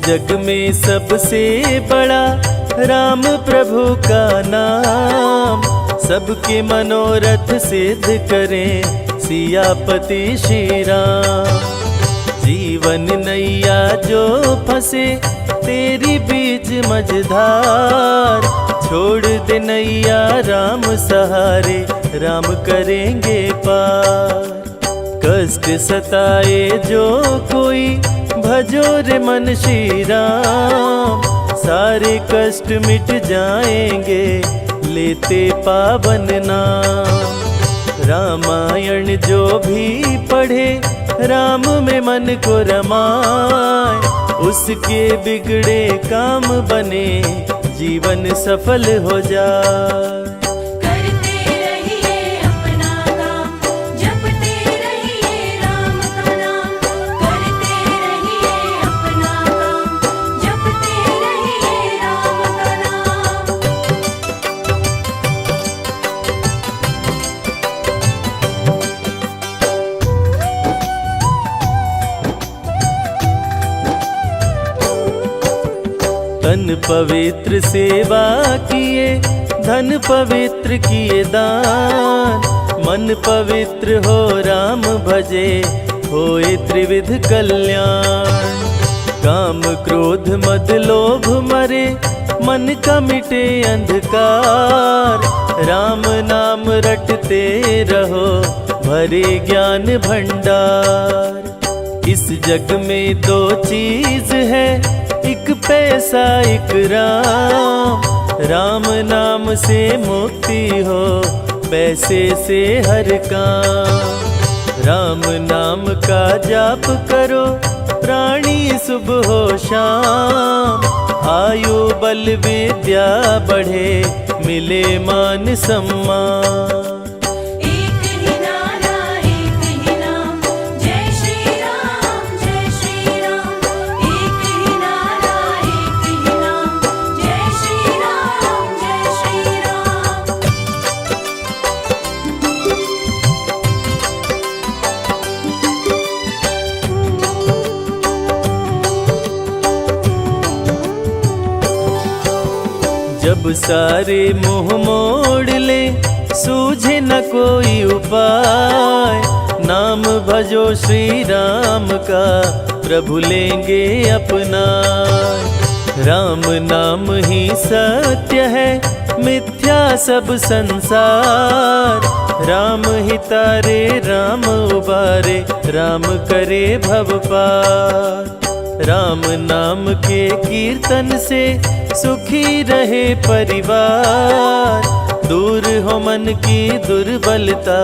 जग में सबसे बड़ा राम प्रभु का नाम, सबके मनोरथ सिद्ध करें सियापति श्री राम। जीवन नैया जो फंसे तेरी बीच मझधार, छोड़ दे नैया राम सहारे, राम करेंगे पार। कष्ट सताए जो कोई भजो रे मन श्री राम, सारे कष्ट मिट जाएंगे लेते पावन नाम। रामायण जो भी पढ़े राम में मन को रमाए, उसके बिगड़े काम बने जीवन सफल हो जाए। तन पवित्र सेवा किए, धन पवित्र किए दान, मन पवित्र हो राम भजे, होए त्रिविध कल्याण। काम क्रोध मद लोभ मरे, मन का मिटे अंधकार, राम नाम रटते रहो भरे ज्ञान भंडार। इस जग में दो चीज है, एक पैसा एक राम, राम नाम से मुक्ति हो पैसे से हर काम। राम नाम का जाप करो प्राणी सुबह हो शाम, आयु बल विद्या बढ़े मिले मान सम्मान। जब सारे मोह मोड़ ले सूझे न कोई उपाय, नाम भजो श्री राम का प्रभु लेंगे अपना। राम नाम ही सत्य है मिथ्या सब संसार, राम ही तारे राम उबारे, राम करे भव पार। राम नाम के कीर्तन से सुखी रहे परिवार, दूर हो मन की दुर्बलता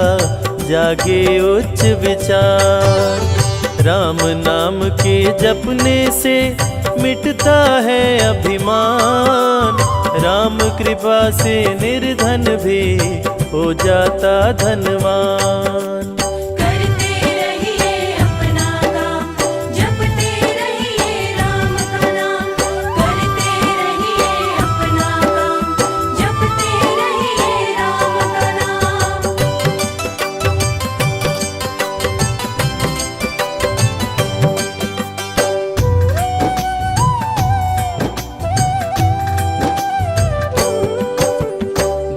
जागे उच्च विचार। राम नाम के जपने से मिटता है अभिमान, राम कृपा से निर्धन भी हो जाता धनवान।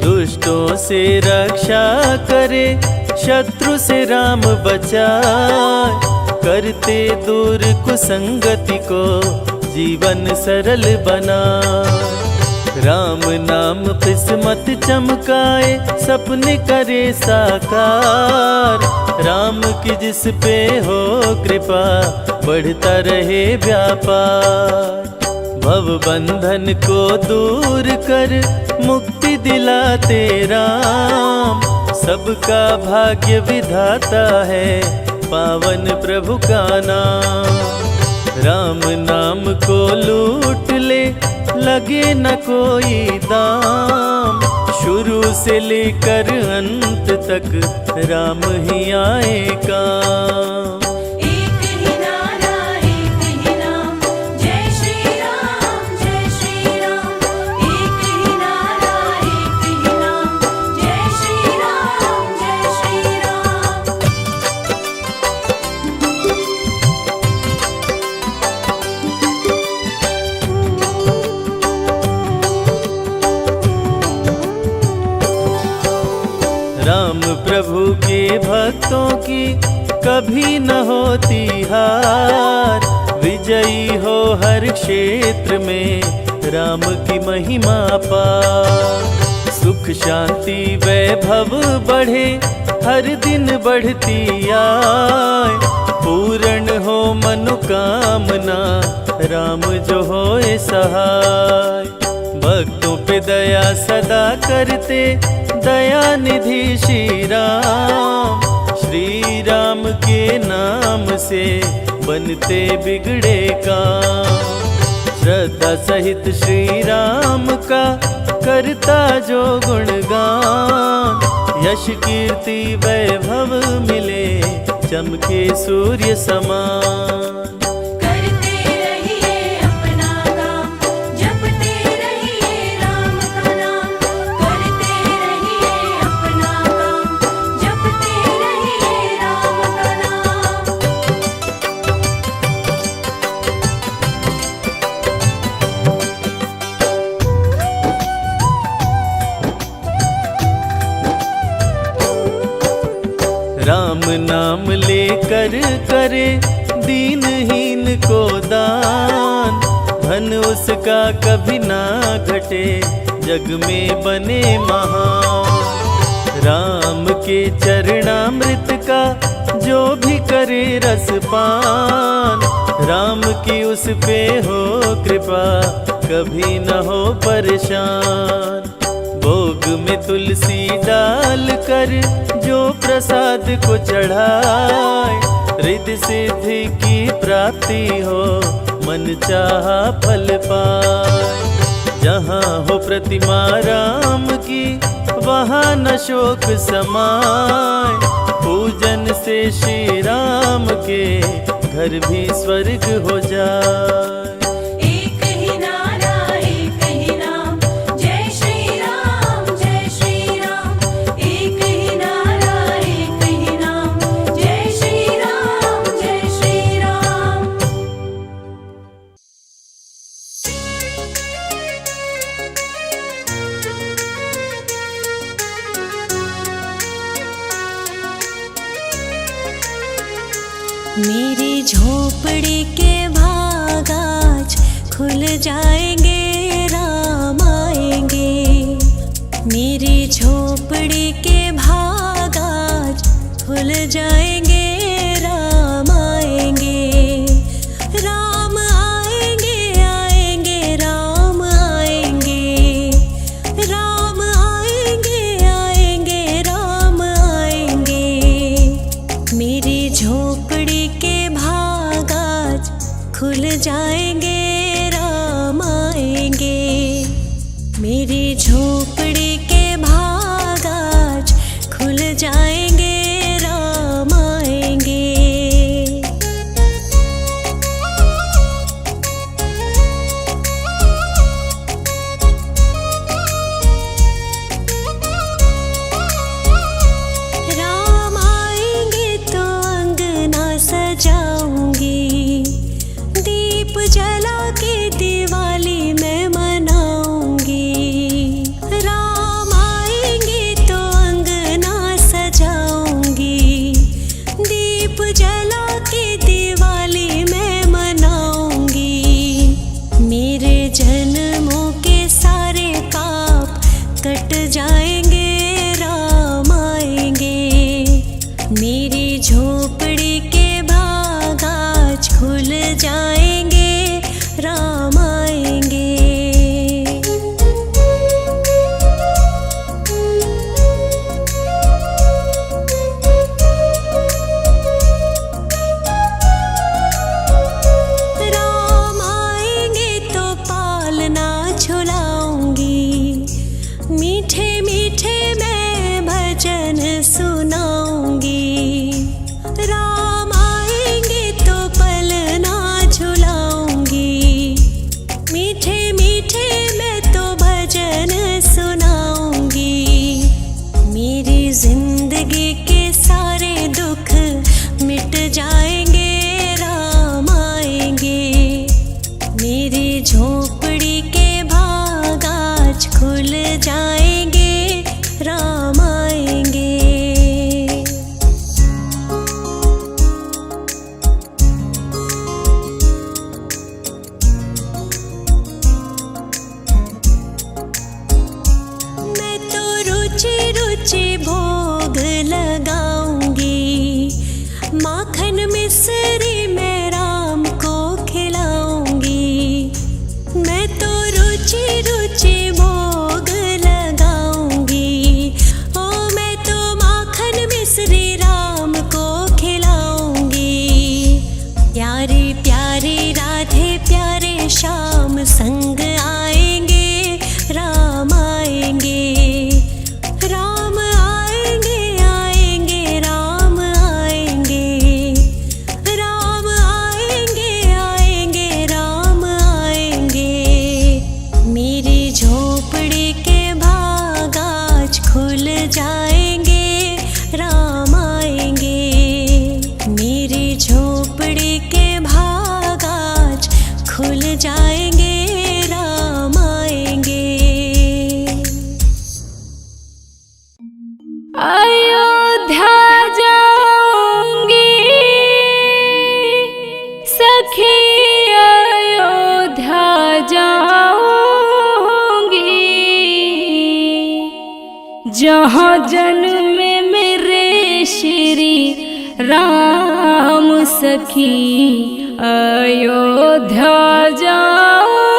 दुष्टों से रक्षा करे, शत्रु से राम बचाए, करते दूर कुसंगति को जीवन सरल बनाए। राम नाम किस्मत चमकाए, सपने करे साकार, राम की जिस पे हो कृपा बढ़ता रहे व्यापार। भव बंधन को दूर कर मुक्ति दिलाते राम, सबका भाग्य विधाता है पावन प्रभु का नाम। राम नाम को लूट ले लगे न कोई दाम, शुरू से लेकर अंत तक राम ही आए काम। राम प्रभु के भक्तों की कभी न होती हार। विजयी हो हर क्षेत्र में राम की महिमा पार। सुख शांति वैभव बढ़े हर दिन बढ़ती आए। पूर्ण हो मनोकामना राम जो होए सहाय। भक्तों पे दया सदा करते दया निधि श्री राम। श्री राम के नाम से बनते बिगड़े काम। श्रद्धा सहित श्री राम का करता जो गुणगान। यश कीर्ति वैभव मिले चमके सूर्य समान। राम नाम लेकर करे दीनहीन को दान। धन उसका कभी ना घटे जग में बने महान। राम के चरणामृत का जो भी करे रसपान। राम की उस पे हो कृपा कभी न हो परेशान। भोग में तुलसी डाल कर जो प्रसाद को चढ़ाए। रिद्धि सिद्धि की प्राप्ति हो मन चाहा फल पाए। जहाँ हो प्रतिमा राम की वहाँ न शोक समाए। पूजन से श्री राम के घर भी स्वर्ग हो जाए। मेरी झोपड़ी के भाग आज खुल जाएंगे, राम आएंगे। मेरी झोपड़ी के भाग आज खुल जाएंगे, राम आएंगे। राम आएंगे, आएंगे, राम आएंगे। राम आएंगे, आएंगे, राम आएंगे। मेरी झोपड़ी के भाग आज खुल जाएंगे, राम आएंगे। रुचि भोग लगाऊंगी। माखन मिश्री मैं राम को खिलाऊंगी। मैं तो रुचि रुचि भोग लगाऊंगी। ओ मैं तो माखन मिश्री राम को खिलाऊंगी। प्यारे प्यारे राधे प्यारे श्याम संग आएंगे, राम आएंगे। राम आएंगे आएंगे राम आएंगे। राम आएंगे आएंगे राम आएंगे। मेरी झोपड़ी के भाग आज खुल जाएंगे, राम आएंगे। मेरी झोपड़ी के भाग आज खुल जाएंगे, राम आएंगे। अयोध्या जाऊंगी सखी, अयोध्या जाऊंगी। जहाँ जन्मे मेरे श्री राम सखी, अयोध्या जाऊंगी।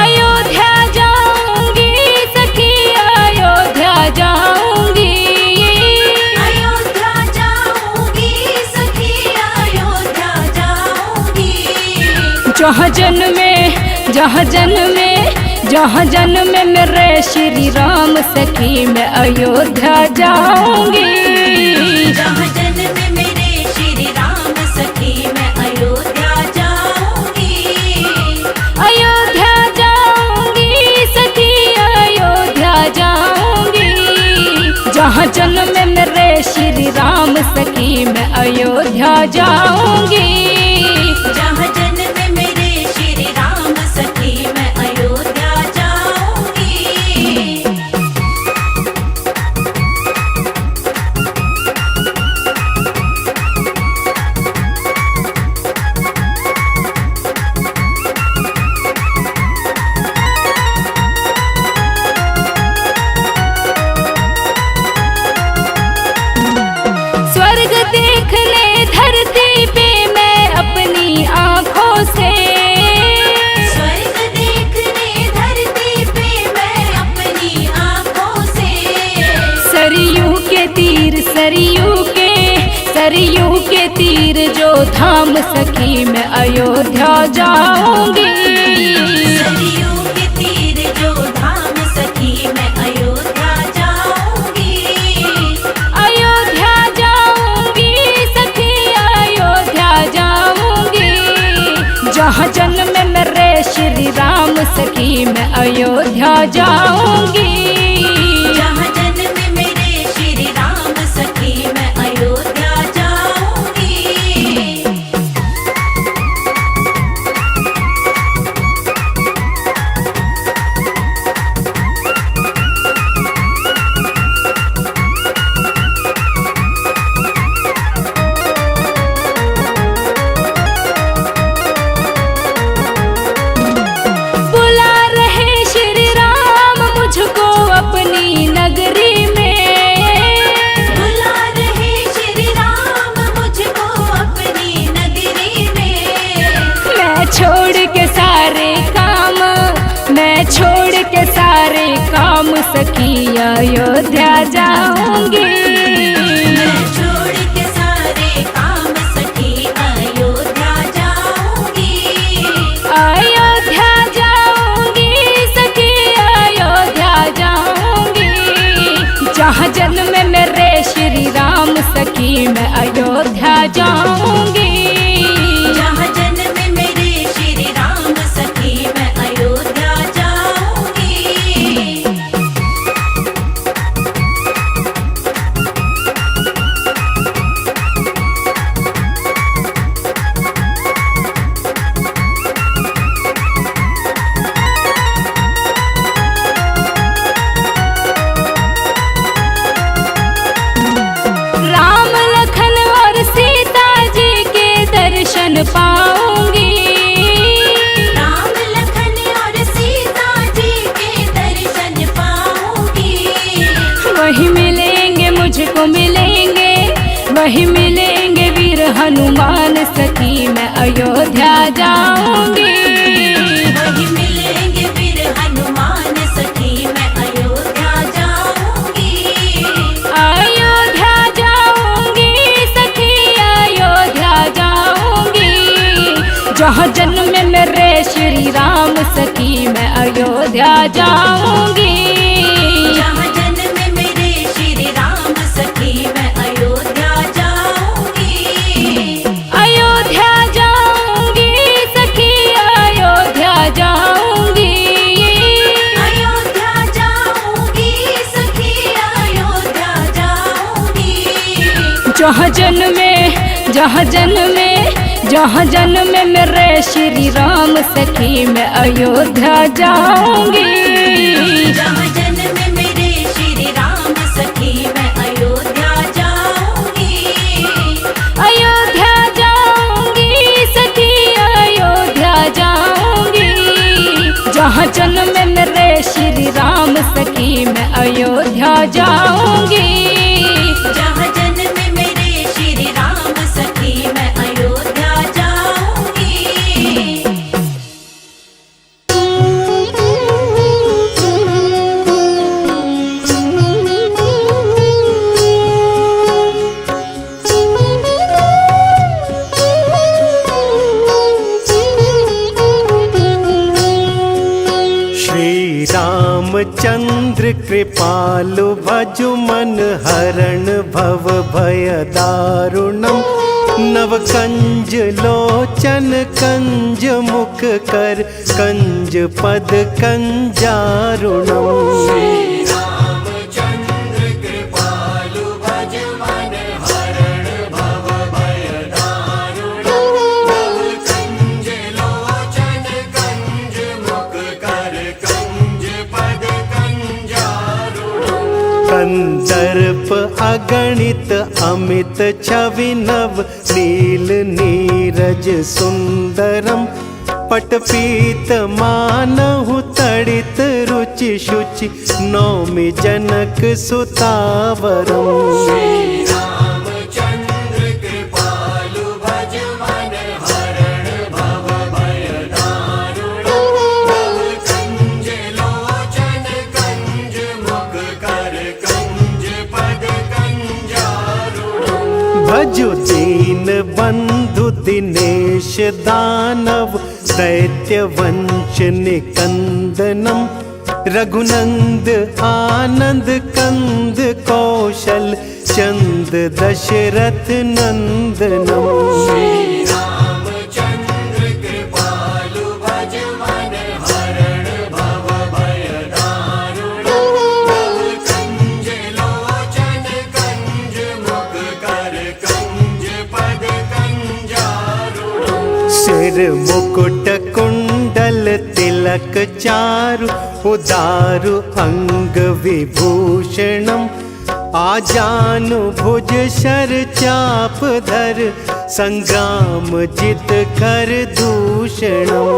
अयोध्या जाऊंगी सखी, अयोध्या जाऊंगी। अयोध्या जाऊंगी सखी, अयोध्या जाऊंगी। जहाँ जन्मे मेरे श्री राम सखी, मैं अयोध्या जाऊंगी। जहाँ जन्मे मेरे श्री राम सखी, मैं अयोध्या जाऊंगी। अयोध्या जाऊंगी सखी, अयोध्या जाऊंगी। जहाँ जन्मे मेरे श्री राम सखी, मैं अयोध्या जाऊंगी। जहाँ जन्मे मेरे श्री राम सखी, मैं अयोध्या जाऊंगी। स्वर्ग देखने धरती पे मैं अपनी आँखों से, स्वर्ग देखने धरती पे मैं अपनी आँखों से। सरयू के तीर जो धाम सखी, मैं अयोध्या जाऊंगी। सरयू के तीर जो धाम सखी, मैं अयोध्या जाऊंगी। अयोध्या जाऊंगी सखी, अयोध्या जाऊंगी। जहाँ जन्मे मेरे श्री राम सखी, मैं अयोध्या जाऊंगी। जहाँ जन्मे मेरे श्री राम सखी, मैं अयोध्या जाऊंगी। बुला रहे श्री राम मुझको अपनी नगरी में। बुला रहे श्री राम मुझको अपनी नगरी में। मैं छोड़ के सारे काम सखी, अयोध्या जाऊंगी। मैं छोड़ के सारे काम सखी, अयोध्या जाऊंगी। अयोध्या जाऊंगी सखी, अयोध्या जाऊंगी। जहाँ जन्मे मेरे श्री राम सखी, मैं अयोध्या जाऊंगी। जहाँ जन्मे मेरे श्री राम सखी, मैं अयोध्या जाऊंगी। वही मिलेंगे मुझको मिलेंगे, वही मिलेंगे वीर हनुमान सखी मैं अयोध्या जाऊंगी। वही मिलेंगे वीर हनुमान सखी मैं अयोध्या जाऊंगी। अयोध्या जाऊंगी सखी अयोध्या जाऊंगी, जहाँ जन्म मेरे श्री राम सखी मैं अयोध्या जाऊंगी। जहाँ जन्म मेरे श्री राम सखी मैं अयोध्या जाऊंगी। अयोध्या जाऊंगी सखी अयोध्या जाऊंगी। अयोध्या जाऊंगी सखी अयोध्या जाऊंगी। जहाँ जन्म मेरे श्री राम सखी मैं अयोध्या जाऊंगी। जहाँ जन्म मेरे श्री राम सखी मैं अयोध्या जाऊंगी। अयोध्या जाऊंगी सखी अयोध्या जाऊंगी, जहाँ जन्म मेरे श्री राम सखी मैं अयोध्या जाऊंगी। जहाँ जन्म मेरे श्री राम सखी मैं अयोध्या जाऊंगी। श्री रामचंद्र कृपालु भजु मन हरण भव भय दारुणम। नव कंज लोचन कंज मुख कर कंज पद कंजारुणम। कंदर्प अगणित अमित छवि नव नील नीरज सुंदरम। पटपीत मानहु तड़ित रुचि शुचि नौमि जनक सुतावरम। भजु दीन बंधु दिनेश दानव दैत्य वंश निकंदनम। रघुनंद आनंद कंद कौशल चंद दशरथ नंदनम। सिर मुकुट कुंडल तिलक चारु उदारु अंग विभूषणम। आजानु भुज शर चाप धर संग्राम जित कर दूषणम।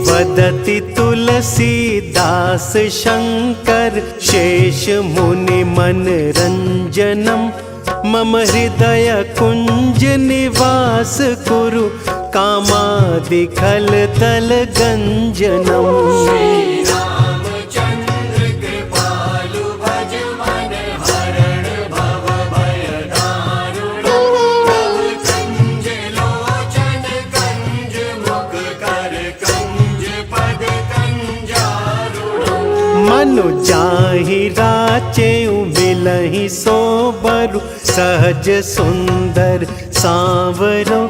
वदति तुलसीदास शंकर शेष मुनि मन रंजनम। मम हृदय कुंज निवास कुरु कामादि खल तल गंजनम। मनु जाहि राचे मिलहि सोबरु सहज सुंदर सांवरो।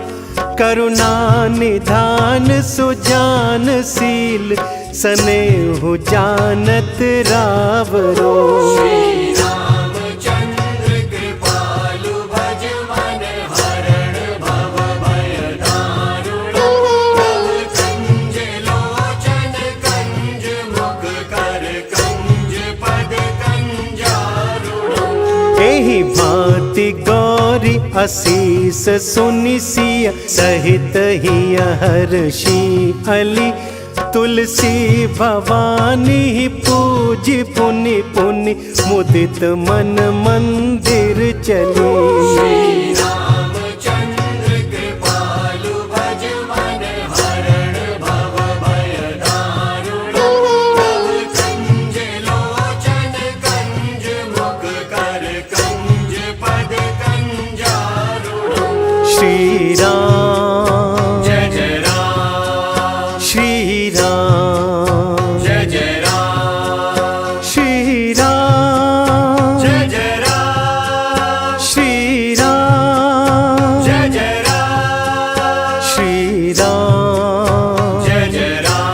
करुणा निधान सुजानशील स्नेहु जानत रावरो। असीस सुनि सिय सहित ही हर्षि अली तुलसी भवानी पूजी पुनि पुनि मुदित मन मंदिर चली। श्री राम जय जय राम, श्री राम जय जय राम, श्री राम जय जय राम, श्री राम जय जय राम, श्री राम जय जय राम।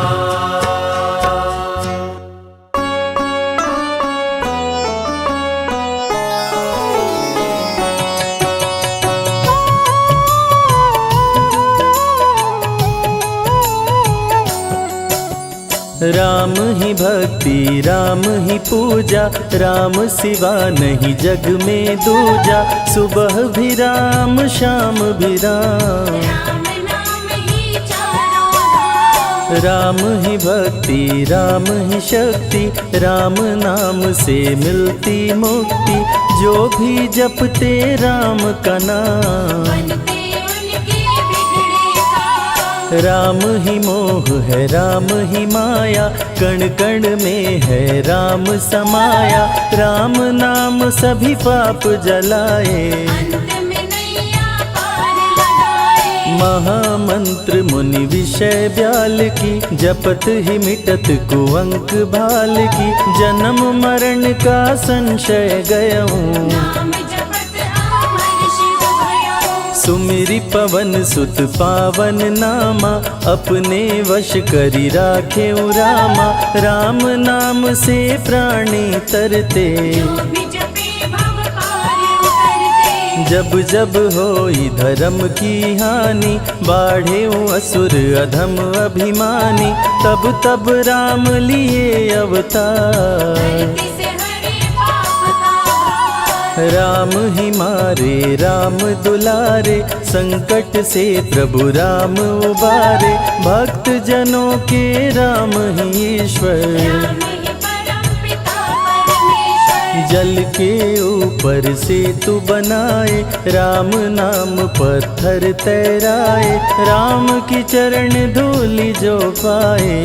राम ही भक्ति राम ही पूजा, राम सिवा नहीं जग में दूजा। सुबह भी राम शाम भी राम, राम नाम ही चारों धाम। राम ही भक्ति राम ही शक्ति, राम नाम से मिलती मुक्ति। जो भी जपते राम का नाम, बनते उनके बिगड़े काम। राम ही मोह है राम ही माया, कण कण में है राम समाया। राम नाम सभी पाप जलाए, अंत में नैया पार लगाए। महामंत्र मुनि विषय ब्याल की, जपत ही मिटत कुअंक भाल की। जन्म मरण का संशय गयऊँ, नाम जपत अमर शिव भयऊँ। सुमिरि पवन सुत पावन नामा, अपने वश करी राखे रामा। राम नाम से प्राणी तरते, जो भी जपे भव पार उतरते। जब जब होई धर्म की हानि, बाढ़े असुर अधम अभिमानी। तब तब राम लिए अवतार, धरती से हरे पाप का भार। राम ही मारे राम दुलारे, संकट से प्रभु राम उबारे। भक्त जनों के राम ही ईश्वर, राम ही परम पिता परमेश्वर। जल के ऊपर सेतु बनाए, राम नाम पत्थर तैराए। राम की चरण धूलि जो पाए,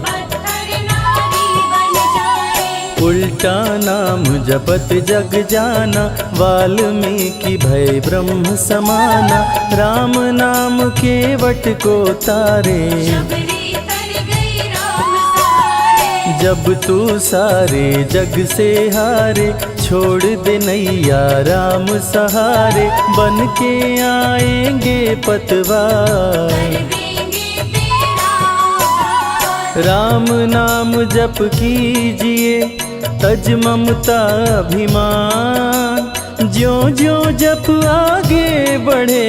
पत्थर नारी बन जाए। उल्टा नाम जपत जग जाना। वाल्मीकि भय ब्रह्म समाना, राम नाम के वट को तारे। शबरी तर गई राम सहारे। जब तू सारे जग से हारे, छोड़ दे नैया राम सहारे। बन के आएंगे पतवार, कर देंगे तेरा उद्धार। राम नाम जप कीजिए, तज ममता अभिमान। ज्यों ज्यों जप आगे बढ़े,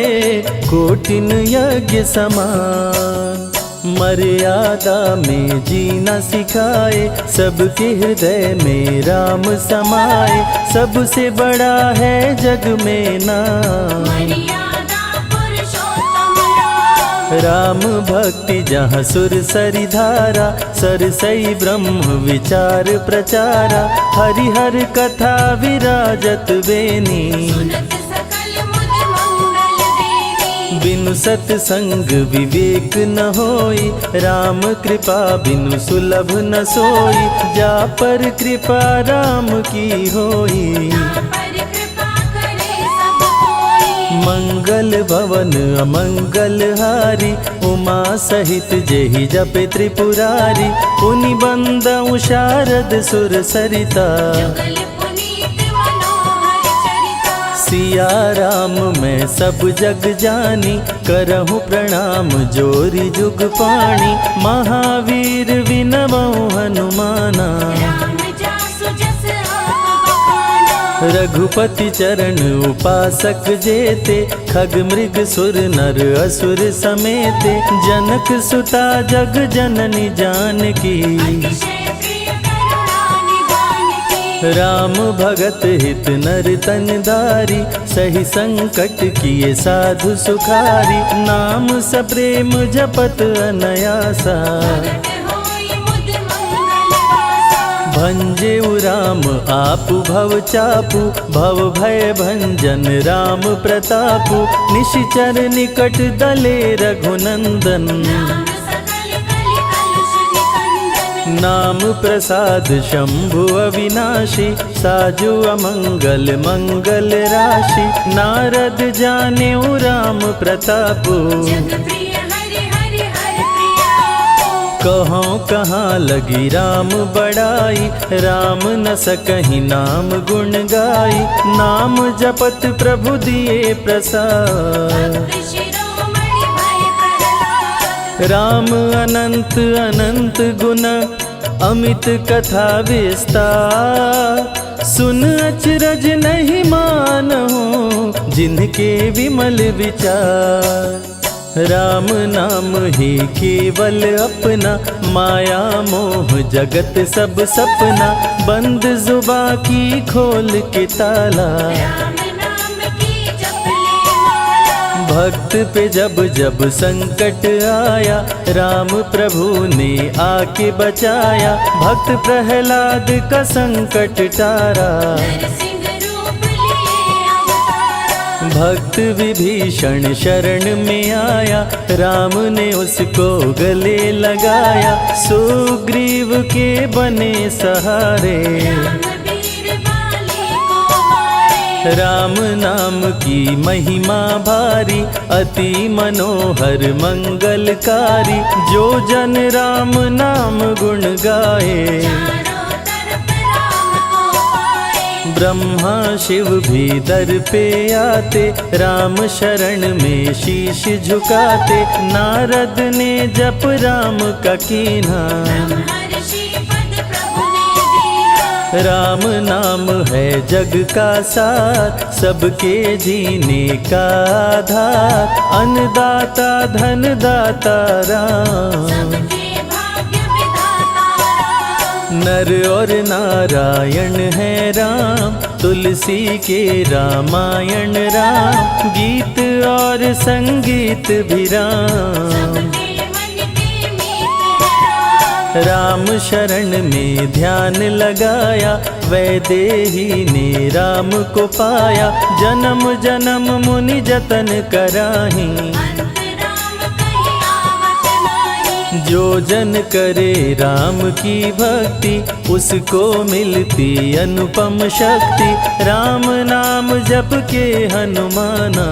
कोटिन यज्ञ समान। मर्यादा में जीना सिखाए, सबके हृदय में राम समाए। सबसे बड़ा है जग में नाम, मर्यादा पुरुषोत्तम राम। राम भक्ति जहाँ सुर सरि धारा। सरसई ब्रह्म विचार प्रचारा, हरिहर कथा विराजत बेनी। सुनत सकल मुद मंगल देनी। बिनु सत्संग विवेक न होई, राम कृपा बिनु सुलभ न सोई। जा पर कृपा राम की होई, पर कृपा करे सब कोई। मंगल भवन अमंगल हारी। उमा सहित जेहि जपे त्रिपुरारी। पुनि बंदउ शारद सुर सरिता, जुगल पुनीत मनोहर चरिता। सिया राम मैं सब जग जानी। करहु प्रणाम जोरी जुग पाणी। महावीर विनमउ हनुमाना, राम जासु जस आप बखाना। रघुपति चरण उपासक जेते। खग मृग सुर नर असुर समेते। जनक सुता जग जननी जानकी, अतिशय प्रिय करुणा निधान की। राम भगत हित नर तन धारी, सही संकट किए साधु सुखारी। नाम सप्रेम जपत अनायासा, भंजेउ राम आपु भव चापु। भव भय भंजन राम प्रतापु, निशिचर निकट दले रघुनंदन। नाम प्रसाद शंभु अविनाशी, साजु अमंगल मंगल राशि। नारद जानेउ राम प्रतापु, कहाँ कहाँ लगी राम बड़ाई। राम न सकहि नाम गुण गाई, नाम जपत प्रभु दिए प्रसाद। राम अनंत अनंत गुण, अमित कथा विस्तार। सुन अचरज नहीं मानहु, जिनके विमल विचार। राम नाम ही केवल अपना, माया मोह जगत सब सपना। बंद जुबा की खोल के ताला, भक्त पे जब जब संकट आया। राम प्रभु ने आके बचाया, भक्त प्रहलाद का संकट टारा। भक्त विभीषण शरण में आया, राम ने उसको गले लगाया। सुग्रीव के बने सहारे, राम नाम की महिमा भारी। अति मनोहर मंगलकारी, जो जन राम नाम गुण गाए। ब्रह्मा शिव भी दर पे आते, राम शरण में शीश झुकाते। नारद ने जप राम का कीन्हा, राम नाम है जग का सार। सबके जीने का आधार, अन्नदाता धनदाता राम। नर और नारायण है राम, तुलसी के रामायण राम। गीत और संगीत भी राम, राम शरण में ध्यान लगाया। वैदेही ने राम को पाया, जन्म जन्म मुनि जतन कराही। जो जन करे राम की भक्ति, उसको मिलती अनुपम शक्ति। राम नाम जप के हनुमाना,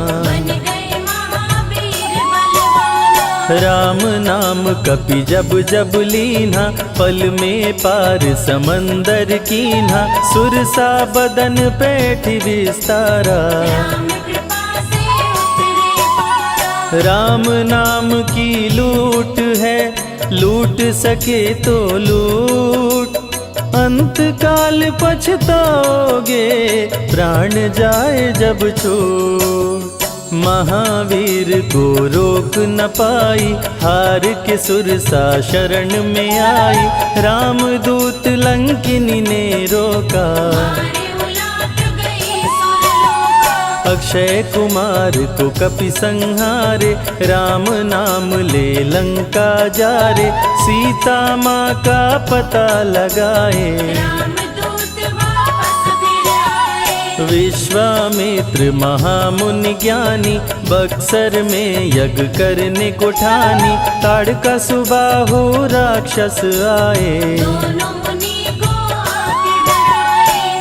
राम नाम कपि जब जब लीन्हा। पल में पार समंदर कीन्हा, सुरसा बदन पेठ विस्तारा। राम नाम की लूट है, लूट सके तो लूट। अंत काल पछताओगे, प्राण जाए जब छूट। महावीर को रोक न पाई, हार के सुरसा शरण में आई। रामदूत लंकिनी ने रोका, अक्षय कुमार को कपि संहारे। राम नाम ले लंका जा रे, सीता माँ का पता लगाए। विश्वामित्र महामुनि ज्ञानी, बक्सर में यज्ञ करने को ठानी। ताड़का सुबाहु राक्षस आए,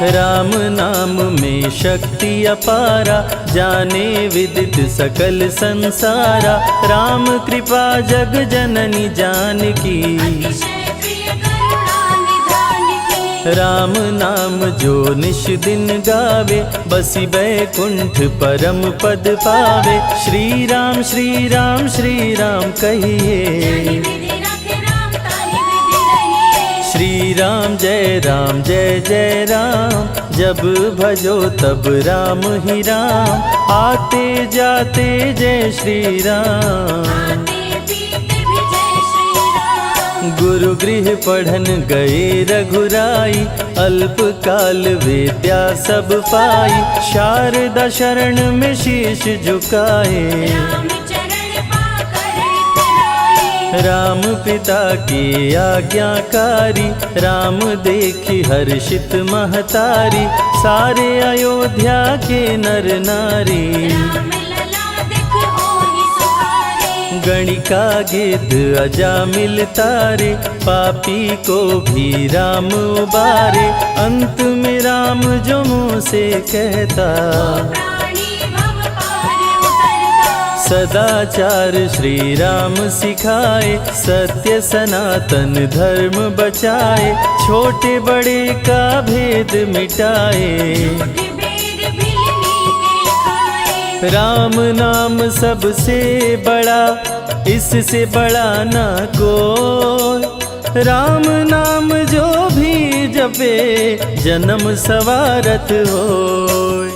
राम नाम में शक्ति अपारा। जाने विदित सकल संसारा, राम कृपा जग जननी जानकी। राम नाम जो निश दिन गावे, बसी बैकुंठ परम पद पावे। श्री राम श्री राम श्री राम कहिए, श्री राम जय जय राम। जब भजो तब राम ही राम, आते जाते जय श्री राम। गुरु गृह पढ़न गए रघुराई, अल्पकाल विद्या सब पाई, शारदा शरण में शीश झुकाए। राम चरण पाकर इतराए, राम पिता की आज्ञाकारी, राम देखी हर्षित महतारी, सारे अयोध्या के नर नारी। राम लला दिख होहि सुहारे, गणिका गिद्ध अजामिल तारे, पापी को भी राम उबारे, अंत में राम जो मुँह से कहता, प्राणी भव पार उतरता। सदाचार श्री राम सिखाए, सत्य सनातन धर्म बचाए, छोटे बड़े का भेद मिटाए। भेद भिलनी के खाए, राम नाम सबसे बड़ा, इससे बड़ा ना कोई। राम नाम जो भी जपे, जन्म सवारत होय।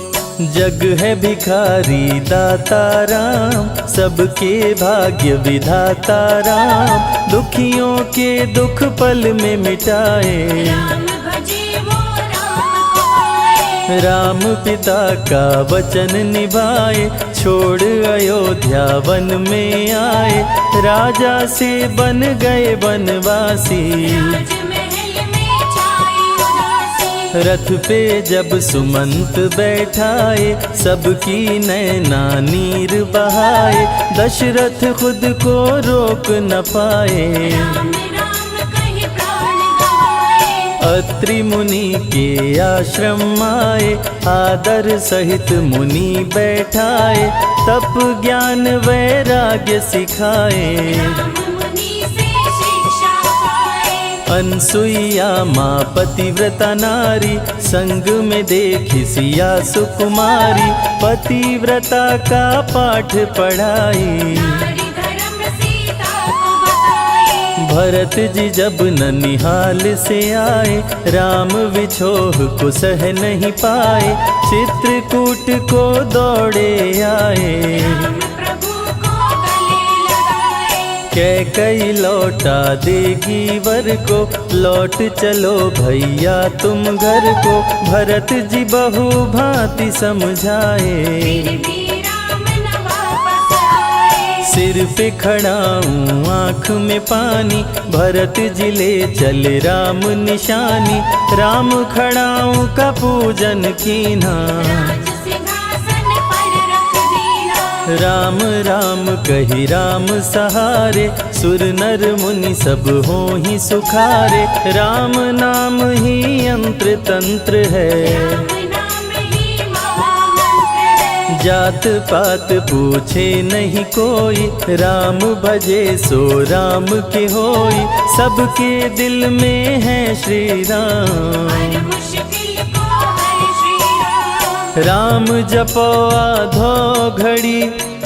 जग है भिखारी दाता राम, सबके भाग्य विधाता राम, दुखियों के दुख पल में मिटाए। राम भजे वो राम को पाए, राम पिता का वचन निभाए, छोड़ अयोध्या वन में आए, राजा से बन गए वनवासी। राजमहल में छाई उदासी, रथ पे जब सुमंत बैठाए, सबकी नैना नीर बहाए, दशरथ खुद को रोक न पाए। राम राम कहि प्राण गवाए, अत्रि मुनि के आश्रम आए, आदर सहित मुनि बैठाए, तप ज्ञान वैराग्य सिखाए। राम मुनि से शिक्षा पाए, अनसुईया माँ पतिव्रता नारी, संग में देखी सिया सुकुमारी, पतिव्रता का पाठ पढ़ाई। नारी धर्म सीता को बताए, भरत जी जब ननिहाल से आए, राम विछोह को सह नहीं पाए, चित्रकूट को दौड़े आए। राम प्रभु को गले लगाए, कैकई लौटा देगी वर को, लौट चलो भैया तुम घर को, भरत जी बहु भांति समझाए। फिर भी राम न वापस आए, सिर पे खड़ाऊं आँख में पानी, भरत जी ले चले राम निशानी, राम खड़ाऊं का पूजन कीना। राज सिंहासन पर रख दीना, राम राम कही राम सहारे, सुर नर मुनि सब हो ही सुखारे, राम नाम ही यंत्र तंत्र है। राम नाम ही महामंत्र है, जात पात पूछे नहीं कोई, राम भजे सो राम के होई, सबके दिल में है श्री राम। हर मुश्किल को हर श्री राम, राम जपो आधो घड़ी,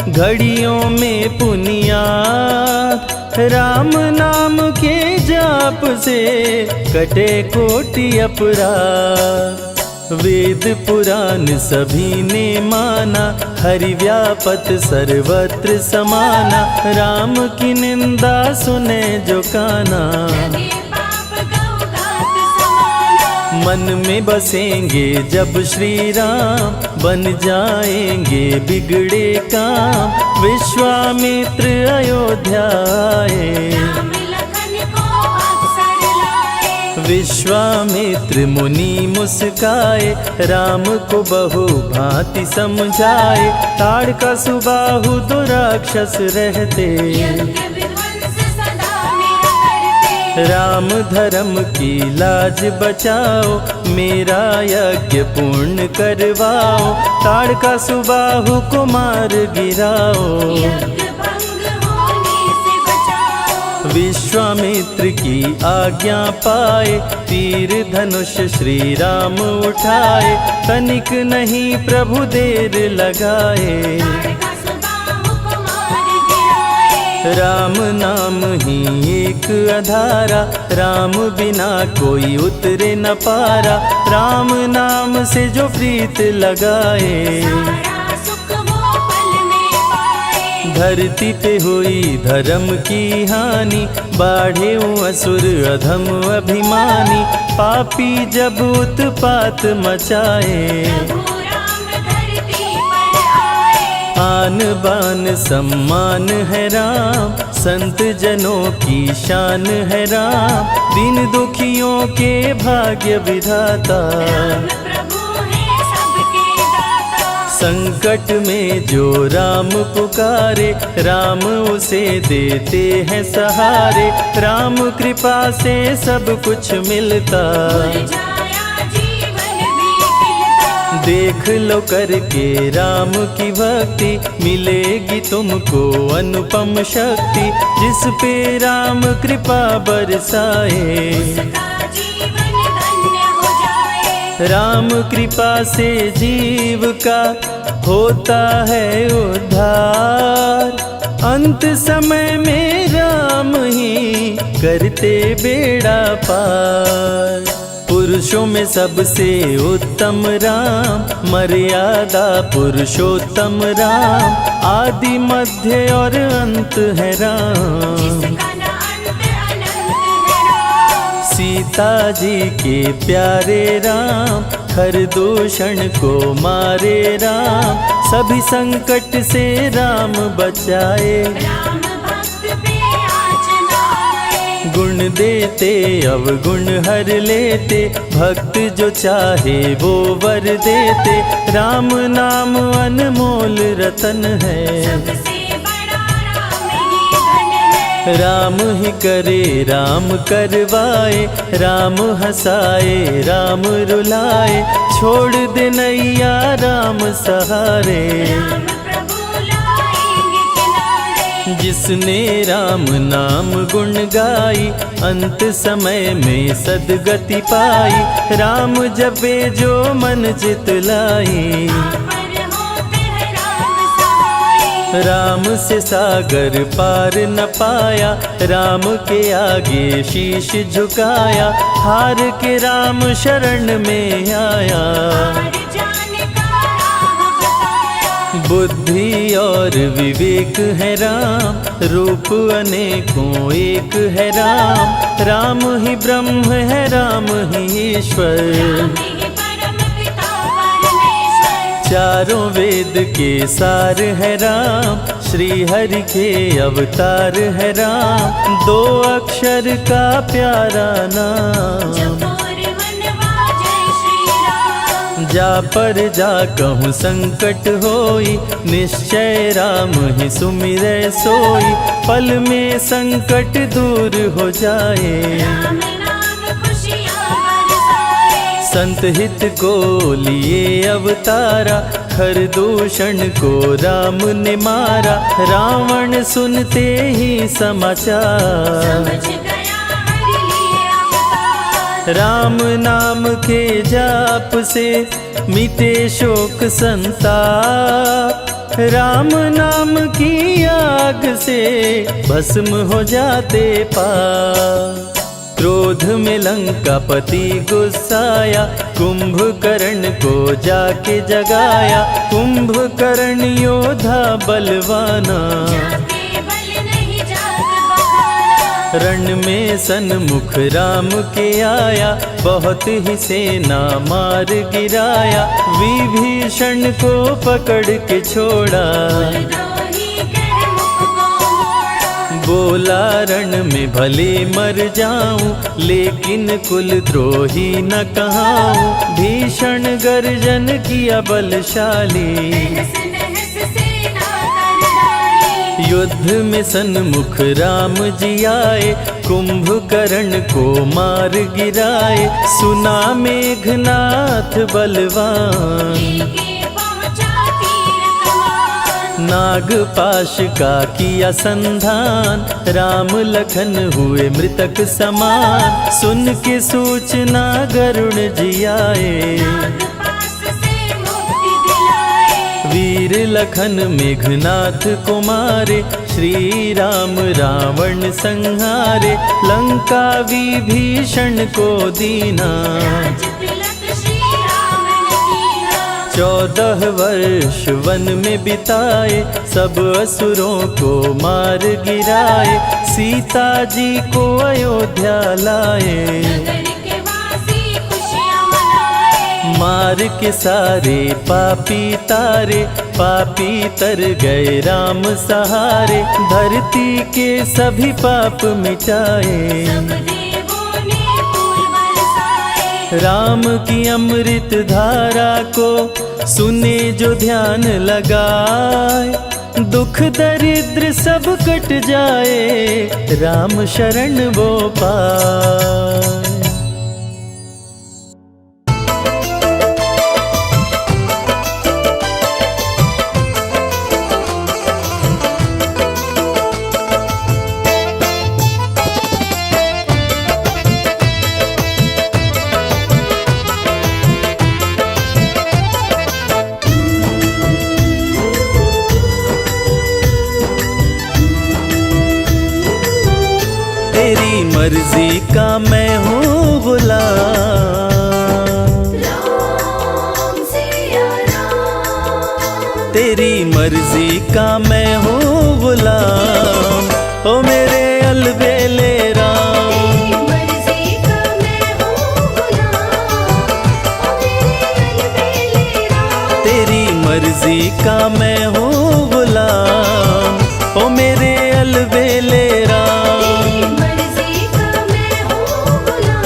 घड़ियों में पुनियाद, राम नाम के जाप से कटे कोटि अपराध। वेद पुराण सभी ने माना, हरि व्यापत सर्वत्र समाना, राम की निंदा सुने जो काना। लगे पाप गौ घात समाना, मन में बसेंगे जब श्री राम, बन जाएंगे बिगड़े काम, विश्वामित्र अयोध्या आए। राम लखन को अवसर लाए, विश्वामित्र मुनि मुस्काए, राम को बहु भांति समझाए, ताड़का सुबाहु दो राक्षस रहते, यज्ञ विध्वंस सदा मेरा करते। राम धर्म की लाज बचाओ, मेरा यज्ञ पूर्ण करवाओ, ताड़का सुबाहु को मार गिराओ। यज्ञ भंग होने से बचाओ, विश्वामित्र की आज्ञा पाए, तीर धनुष श्री राम उठाए, तनिक नहीं प्रभु देर लगाए। ताड़का सुबाहु को मार गिराए, राम नाम ही एक आधारा, राम बिना कोई उतरे न पारा, राम नाम से जो प्रीत लगाए। सारा सुख वो पल में पाए, धरती पे हुई धर्म की हानि, बाढ़े असुर अधम अभिमानी, पापी जब उत्पात मचाए, प्रभु राम धरती पर आए। आन बान सम्मान है राम, संत जनों की शान है राम, दीन दुखियों के भाग्य विधाता, राम प्रभु है सबके दाता। संकट में जो राम पुकारे, राम उसे देते हैं सहारे, राम कृपा से सब कुछ मिलता, मुरझाया जीवन भी खिलता। देख लो करके राम की भक्ति, मिलेगी तुमको अनुपम शक्ति, जिस पे राम कृपा बरसाए, उसका जीवन धन्य हो जाए। राम कृपा से जीव का होता है उद्धार, अंत समय में राम ही करते बेड़ा पार। पुरुषों में सबसे उत्तम राम, मर्यादा पुरुषोत्तम राम, आदि मध्य और अंत है राम, जिसका न अंत अनंत है राम। सीता जी के प्यारे राम, खरदूषण को मारे राम, सभी संकट से राम बचाए, राम भक्त पे आँच न आए। गुण देते अवगुण हर लेते, भक्त जो चाहे वो वर देते, राम नाम अनमोल रतन है, सबसे बड़ा राम ही धन है। राम ही करे राम करवाए, राम हंसाए राम रुलाए, छोड़ दे नैया राम सहारे, राम प्रभु लाएंगे किनारे। जिसने राम नाम गुण गाई, अंत समय में सदगति पाई, राम जपे जो मन चित लाई, अमर होते हैं राम सहाय। राम से सागर पार न पाया, राम के आगे शीश झुकाया, हार के राम शरण में आया, हार जाने का राह बताया। बुद्धि और विवेक है राम, रूप अनेकों एक है राम, राम ही ब्रह्म है राम ही ईश्वर, राम ही परम पिता परमेश्वर। चारों वेद के सार है राम, श्री हरि के अवतार है राम, दो अक्षर का प्यारा नाम, जपोर मनवा जय श्री राम। जा पर जा कहूँ संकट होई, निश्चय राम ही सुमिरै सोई, पल में संकट दूर हो जाए, राम नाम खुशियाँ बरसाए। संत हित को लिए अवतारा, खरदूषण को राम ने मारा, रावण सुनते ही समाचार, समझ गया हरि लिए अवतार। राम नाम के जाप से मिटे शोक संताप, राम नाम की आग से भस्म हो जाते पाप। क्रोध में लंकापति गुस्साया, कुंभकर्ण को जाके जगाया, कुंभकर्ण योद्धा बलवाना, जाके बल नहीं जाग बहाना। रण में सन्मुख राम के आया, बहुत ही सेना मार गिराया, विभीषण को पकड़ के छोड़ा, द्रोही कर मुख को मोड़ा। बोला रण में भले मर जाऊं, लेकिन कुल द्रोही न कहाऊं, भीषण गर्जन किया बलशाली, तहस नहस सेना कर डाली। युद्ध में सन्मुख राम जी आए, कुंभकर्ण को मार गिराए, सुना मेघनाथ बलवान, लेके पहुंचा तीर कमान। नागपाश का किया संधान, राम लखन हुए मृतक समान, सुन के सूचना गरुण जी आए, नागपाश से मुक्ति दिलाए। वीर लखन मेघनाथ को मारे, श्री राम रावण संहारे, लंका विभीषण को दीना, राज तिलक श्री राम ने कीना। 14 वर्ष वन में बिताए, सब असुरों को मार गिराए, सीता जी को अयोध्या लाए। नगर के वासी खुशियाँ मनाए, मार के सारे पापी तारे, पापी तर गए राम सहारे, धरती के सभी पाप मिटाए। सब देवों ने फूल बरसाए, राम की अमृत धारा को सुने जो ध्यान लगाए, दुख दरिद्र सब कट जाए, राम शरण वो पाए। तेरी मर्जी का मैं हूँ गुलाम, राम सिया राम, तेरी मर्जी का मैं हूँ गुलाम, ओ मेरे अलबेले राम। तेरी मर्जी का मैं हूँ गुलाम, ओ मेरे अलबेले राम। तेरी मर्जी का मैं हूँ गुलाम, ओ मेरे अलबेले राम। तेरी मर्जी का मैं हूँ गुलाम,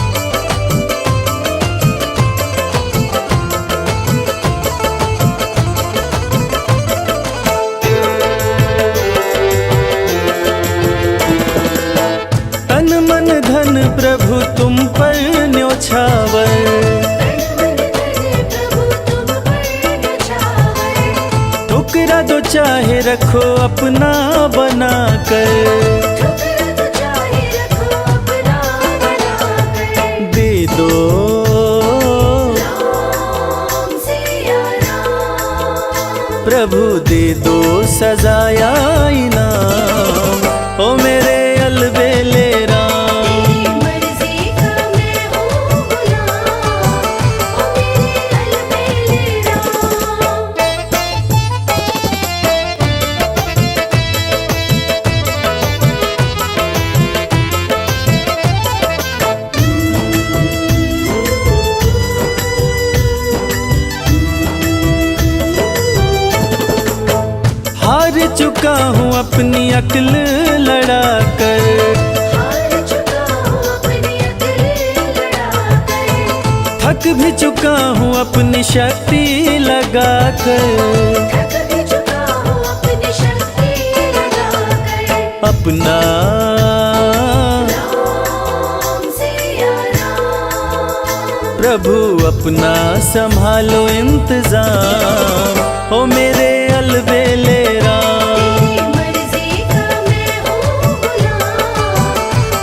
ओ मेरे अलबेले राम। तन मन धन प्रभु तुम पर न्योछावर, प्रभु तुम पर न्योछावर, ठुकरा दो चाहे रखो अपना बना कर, ठुकरा तो चाहे रखो अपना बनाकर। दे दो राम सिया राम, प्रभु दे दो सजाया इनाम, ओ मेरे अलबेले राम। तेरी मर्जी का मैं हूँ गुलाम, ओ मेरे अलबेले राम। हार चुका हूँ अपनी अक्ल लड़ाकर, हार चुका हूँ अपनी अकल लड़ाकर, थक भी चुका हूँ अपनी शक्ति लगाकर, थक भी चुका हूँ अपनी शक्ति लगाकर। अपना राम सिया राम, प्रभु अपना संभालो इंतजाम, ओ मेरे अलबेले राम। तेरी मर्जी का मैं हूँ गुलाम,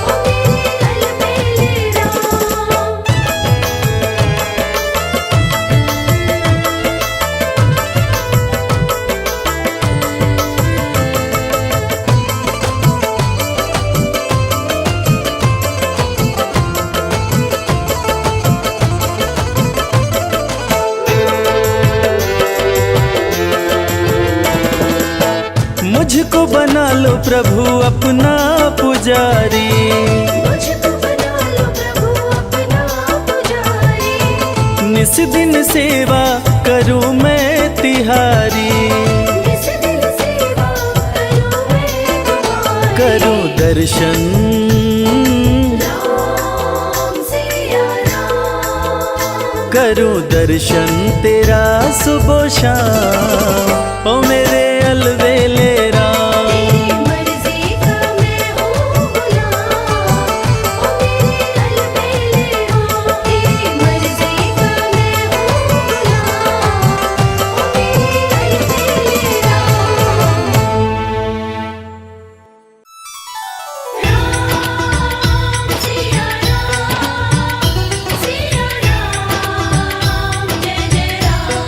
ओ मेरे अलबेले राम। मुझको बना लो प्रभु अपना पुजारी, मुझको बना लो प्रभु अपना पुजारी, निस दिन सेवा करूँ मैं तिहारी, निस दिन सेवा करूँ मैं तुम्हारी। करूँ दर्शन राम सिया राम, करूँ दर्शन तेरा सुबह शाम, ओ मेरे अलबेले राम। तेरी मर्जी का मैं हूँ गुलाम, ओ मेरे अलबेले राम। तेरी मर्जी का मैं हूँ गुलाम, ओ मेरे अलबेले राम। राम सिया राम, सिया राम, जय जय राम।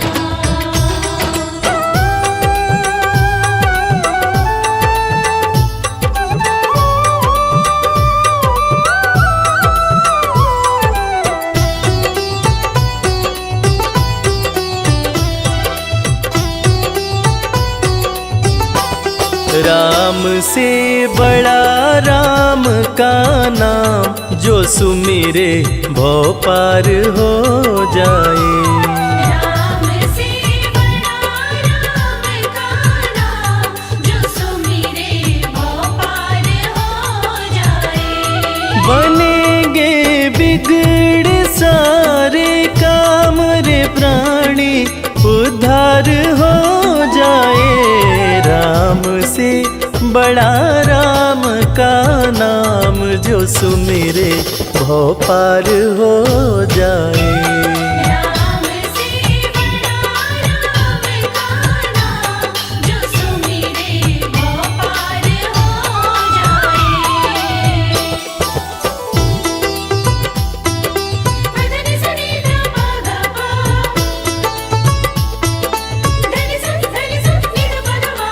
राम से बड़ा राम का नाम, जो सुमिरे भव पार हो जाए। राम से बड़ा राम का नाम, जो सुमिरे भव पार हो जाए। बनेंगे बिगड़े सारे काम रे प्राणी, उद्धार हो जाए। राम से बड़ा राम का नाम, जो सुमिरे भव पार हो जाए। राम से बड़ा राम का नाम, जो सुमिरे भव पार हो जाए। धनि सनि ध प ग प, धनि सनि नि ध प ग म।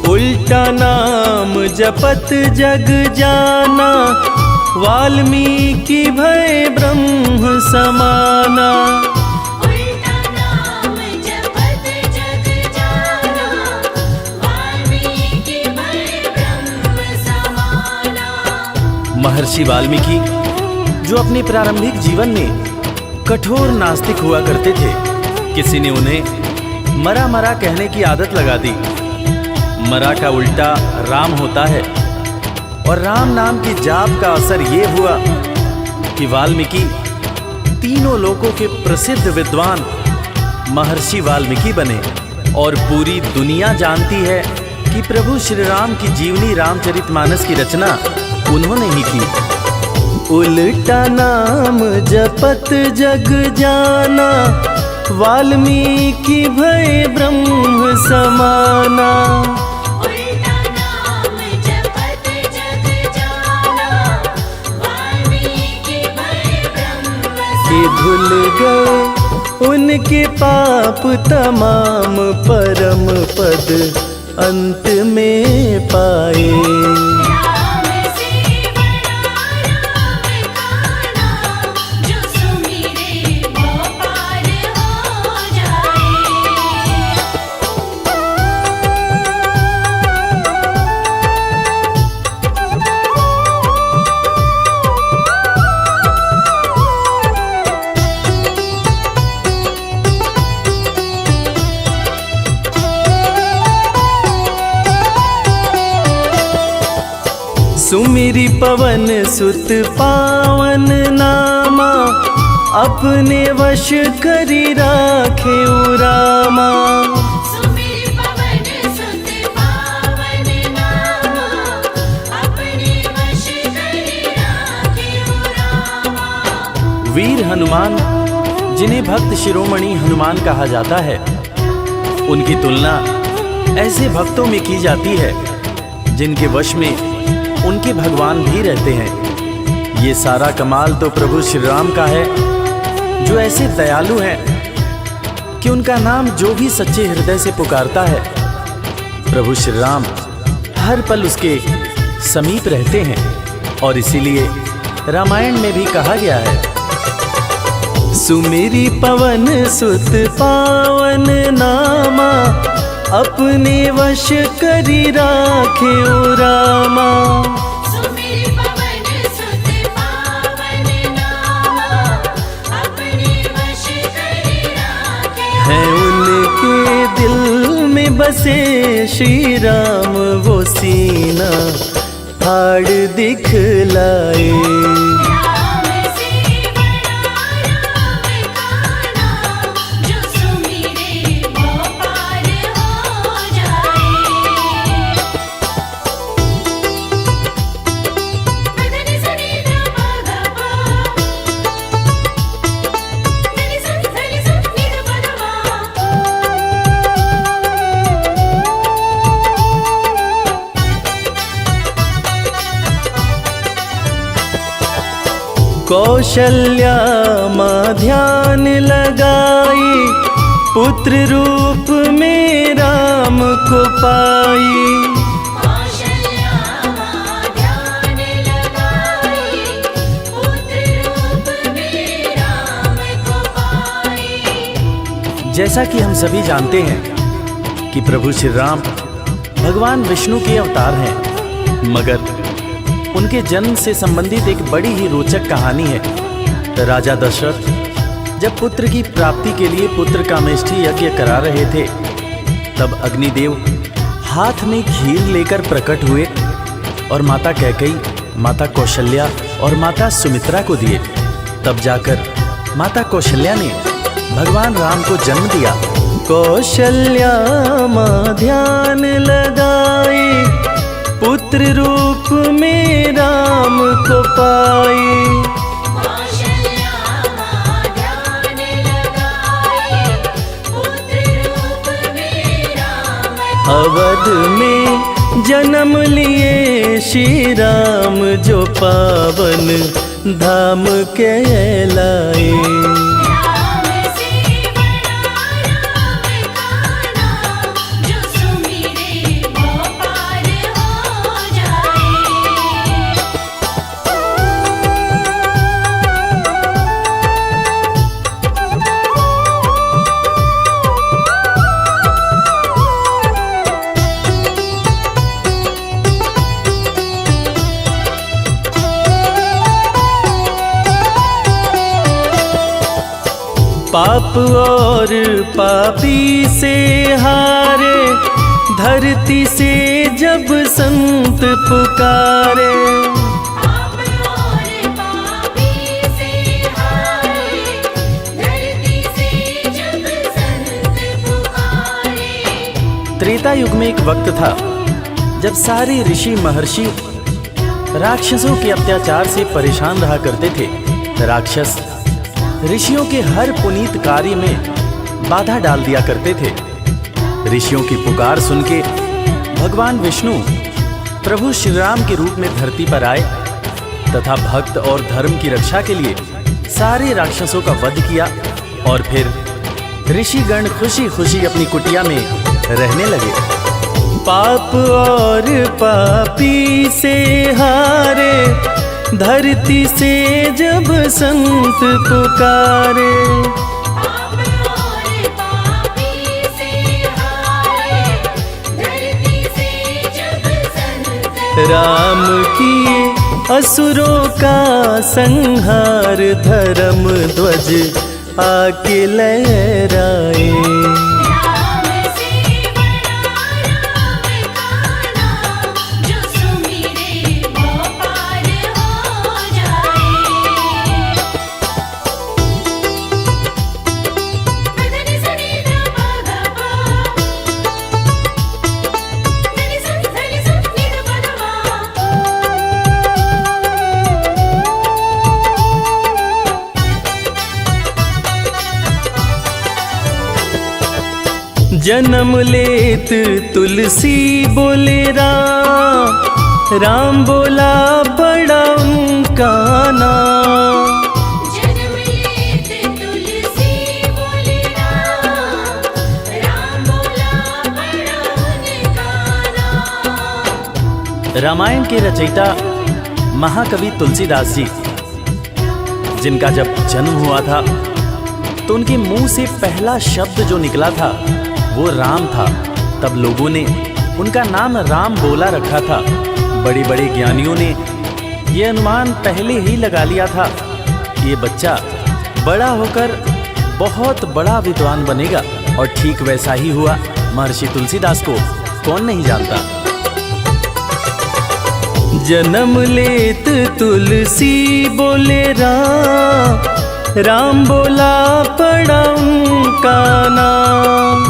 उल्टा नाम जपत जग जाना, वाल्मीकि भय ब्रह्म समाना। उल्टा नाम जपत जग जाना, वाल्मीकि भय ब्रह्म समाना। महर्षि वाल्मीकि जो अपने प्रारंभिक जीवन में कठोर नास्तिक हुआ करते थे, किसी ने उन्हें मरा मरा कहने की आदत लगा दी। मरा का उल्टा राम होता है, और राम नाम की जाप का असर ये हुआ कि वाल्मीकि तीनों लोकों के प्रसिद्ध विद्वान महर्षि वाल्मीकि बने। और पूरी दुनिया जानती है कि प्रभु श्री राम की जीवनी रामचरितमानस की रचना उन्होंने ही की। उल्टा नाम जपत जग जाना, वाल्मीकि भय ब्रह्म समाना। उल्टा नाम जपत जग जाना, वाल्मीकि भय ब्रह्म कि धुल गए उनके पाप तमाम, परम पद अंत में पाए। राम से बड़ा राम का नाम, जो सुमिरे भव पार हो जाए। सुमिरि पवन सुत पावन नामा, अपने वश करी राखे रामा। सुमिरि पवन सुत पावन नामा, अपने वश करि राखे रामा। वीर हनुमान, जिन्हें भक्त शिरोमणि हनुमान कहा जाता है, उनकी तुलना ऐसे भक्तों में की जाती है जिनके वश में उनके भगवान भी रहते हैं। ये सारा कमाल तो प्रभु श्री राम का है, जो ऐसे दयालु हैं कि उनका नाम जो भी सच्चे हृदय से पुकारता है, प्रभु श्री राम हर पल उसके समीप रहते हैं। और इसीलिए रामायण में भी कहा गया है, सुमिरि पवन सुत पावन नामा, अपने वश करी राखे रामा। सुमिरि पवन सुत पावन नामा, अपने वश करि राखे। है उनके दिल में बसे श्री राम, वो सीना फाड़ दिखलाए। राम से बड़ा राम का नाम, जो सुमिरे भव पार हो जाए। धनि सनि ध प ग प, धनि सनि नि ध प ग म। कौशल्या माँ ध्यान लगाई, पुत्र रूप में राम को पाई। कौशल्या माँ ध्यान लगाई, पुत्र जैसा कि हम सभी जानते हैं कि प्रभु श्री राम भगवान विष्णु के अवतार हैं, मगर उनके जन्म से संबंधित एक बड़ी ही रोचक कहानी है। राजा दशरथ जब पुत्र की प्राप्ति के लिए पुत्र कामेष्ठी यज्ञ करा रहे थे, तब अग्निदेव हाथ में खीर लेकर प्रकट हुए और माता कैकेयी, माता कौशल्या और माता सुमित्रा को दिए। तब जाकर माता कौशल्या ने भगवान राम को जन्म दिया। कौशल्या माँ ध्यान लगाए, पुत्र रूप में राम को पाए। कौशल्या माँ ध्यान लगाए, पुत्र रूप में राम अवध में जन्म लिए श्री राम, जो पावन धाम कहलाए। राम से बड़ा राम का नाम, जो सुमिरे वो पार हो जाए। पाप और पापी से हारे, धरती से जब संत पुकारे। पाप और पापी से हारे, धरती से जब संत पुकारे। त्रेता युग में एक वक्त था जब सारे ऋषि महर्षि राक्षसों के अत्याचार से परेशान रहा करते थे। राक्षस ऋषियों के हर पुनीत कार्य में बाधा डाल दिया करते थे। ऋषियों की पुकार सुन के भगवान विष्णु प्रभु श्री राम के रूप में धरती पर आए तथा भक्त और धर्म की रक्षा के लिए सारे राक्षसों का वध किया और फिर ऋषिगण खुशी खुशी अपनी कुटिया में रहने लगे। पाप और पापी से हारे, धरती से जब संत पुकारे। पाप और पापी से हारे, धरती से जब संत राम किए असुरों का संहार, धर्म ध्वज आके लहराए। राम से बड़ा राम का नाम, जो सुमिरे वो पार हो जाए। धनि सनि ध प ध प, धनि सनि नि ध प ध जन्म लेत तुलसी बोले राम, राम बोला बड़ा उनका नाम। जन्म लेत तुलसी बोले राम, राम बोला बड़ा उनका नाम। रामायण के रचयिता महाकवि तुलसीदास जी, जिनका जब जन्म हुआ था तो उनके मुंह से पहला शब्द जो निकला था वो राम था। तब लोगों ने उनका नाम राम बोला रखा था। बड़े बड़े ज्ञानियों ने ये अनुमान पहले ही लगा लिया था कि ये बच्चा बड़ा होकर बहुत बड़ा विद्वान बनेगा, और ठीक वैसा ही हुआ। महर्षि तुलसीदास को कौन नहीं जानता। जन्म लेत तुलसी बोले राम, राम बोला पड़ा उनका नाम।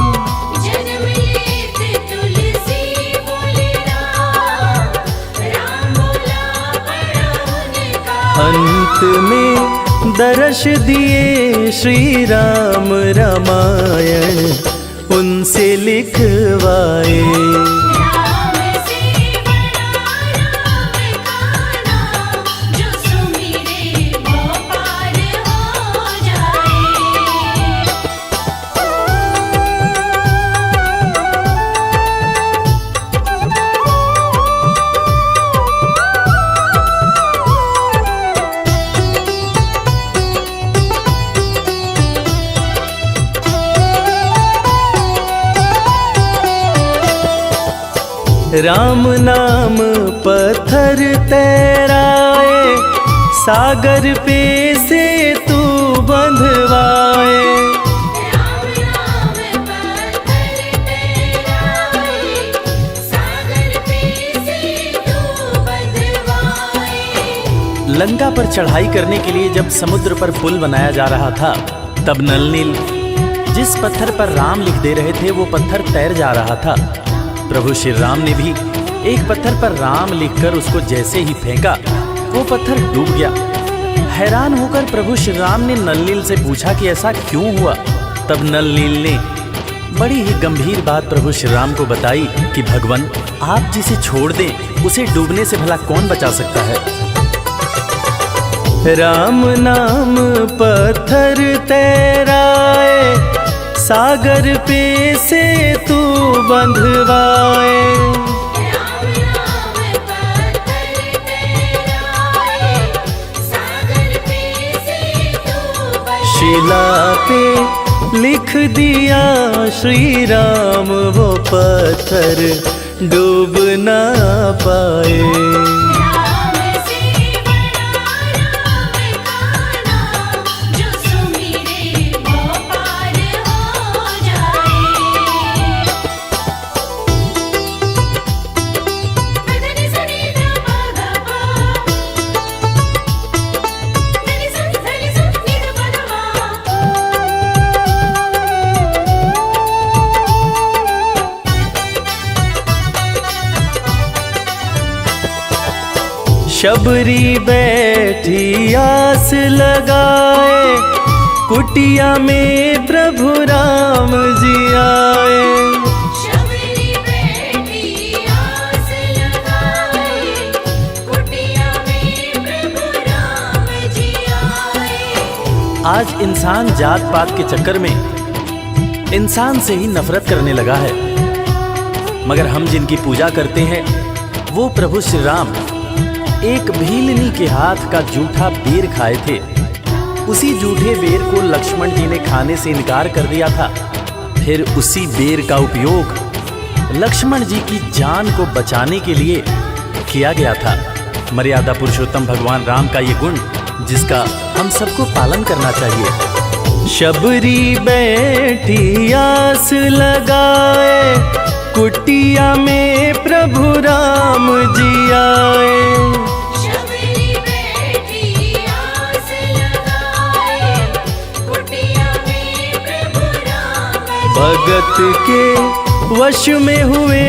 जन्म लेत तुलसी बोले राम, राम बोला बड़ा उनका। अंत में दर्श दिए श्री राम, रामायण उनसे लिखवाए। राम से बड़ा राम का नाम, जो सुमिरे वो पार हो जाए। राम नाम पत्थर तैराए, सागर पे से तू बंधवाए। राम नाम पत्थर तैराए, सागर पे से तू बंधवाए। लंका पर चढ़ाई करने के लिए जब समुद्र पर पुल बनाया जा रहा था, तब नल नील जिस पत्थर पर राम लिख दे रहे थे वो पत्थर तैर जा रहा था। प्रभु श्री राम ने भी एक पत्थर पर राम लिखकर उसको जैसे ही फेंका, वो पत्थर डूब गया। हैरान होकर प्रभु श्री राम ने नल नील से पूछा कि ऐसा क्यों हुआ। तब नल नील ने बड़ी ही गंभीर बात प्रभु श्री राम को बताई कि भगवान, आप जिसे छोड़ दें उसे डूबने से भला कौन बचा सकता है। राम नाम पत्थर तैराए, सागर पे से तू बंधवाए। राम नाम पत्थर तैराए, सागर पे से तू बंधवाए। शिला पे लिख दिया श्री राम, वो पत्थर डूब ना पाए। राम से बड़ा राम का नाम, जो सुमिरे वो पार हो जाए। धनि सनि ध प ध प, धनि सनि धनि सनि ध प ध शबरी बैठी आस लगाए, कुटिया में प्रभु राम जी आए। शबरी बैठी आस लगाए, कुटिया में प्रभु राम जी आए। आज इंसान जात पात के चक्कर में इंसान से ही नफरत करने लगा है, मगर हम जिनकी पूजा करते हैं वो प्रभु श्री राम एक भीलनी के हाथ का जूठा बेर खाए थे। उसी जूठे बेर को लक्ष्मण जी ने खाने से इनकार कर दिया था। फिर उसी बेर का उपयोग लक्ष्मण जी की जान को बचाने के लिए किया गया था। मर्यादा पुरुषोत्तम भगवान राम का ये गुण जिसका हम सबको पालन करना चाहिए। शबरी बैठी आस लगाए, कुटिया में प्रभु राम जी आए। शबरी बैठी आस लगाए, कुटिया में प्रभु राम जी आए। भगत के वश में हुए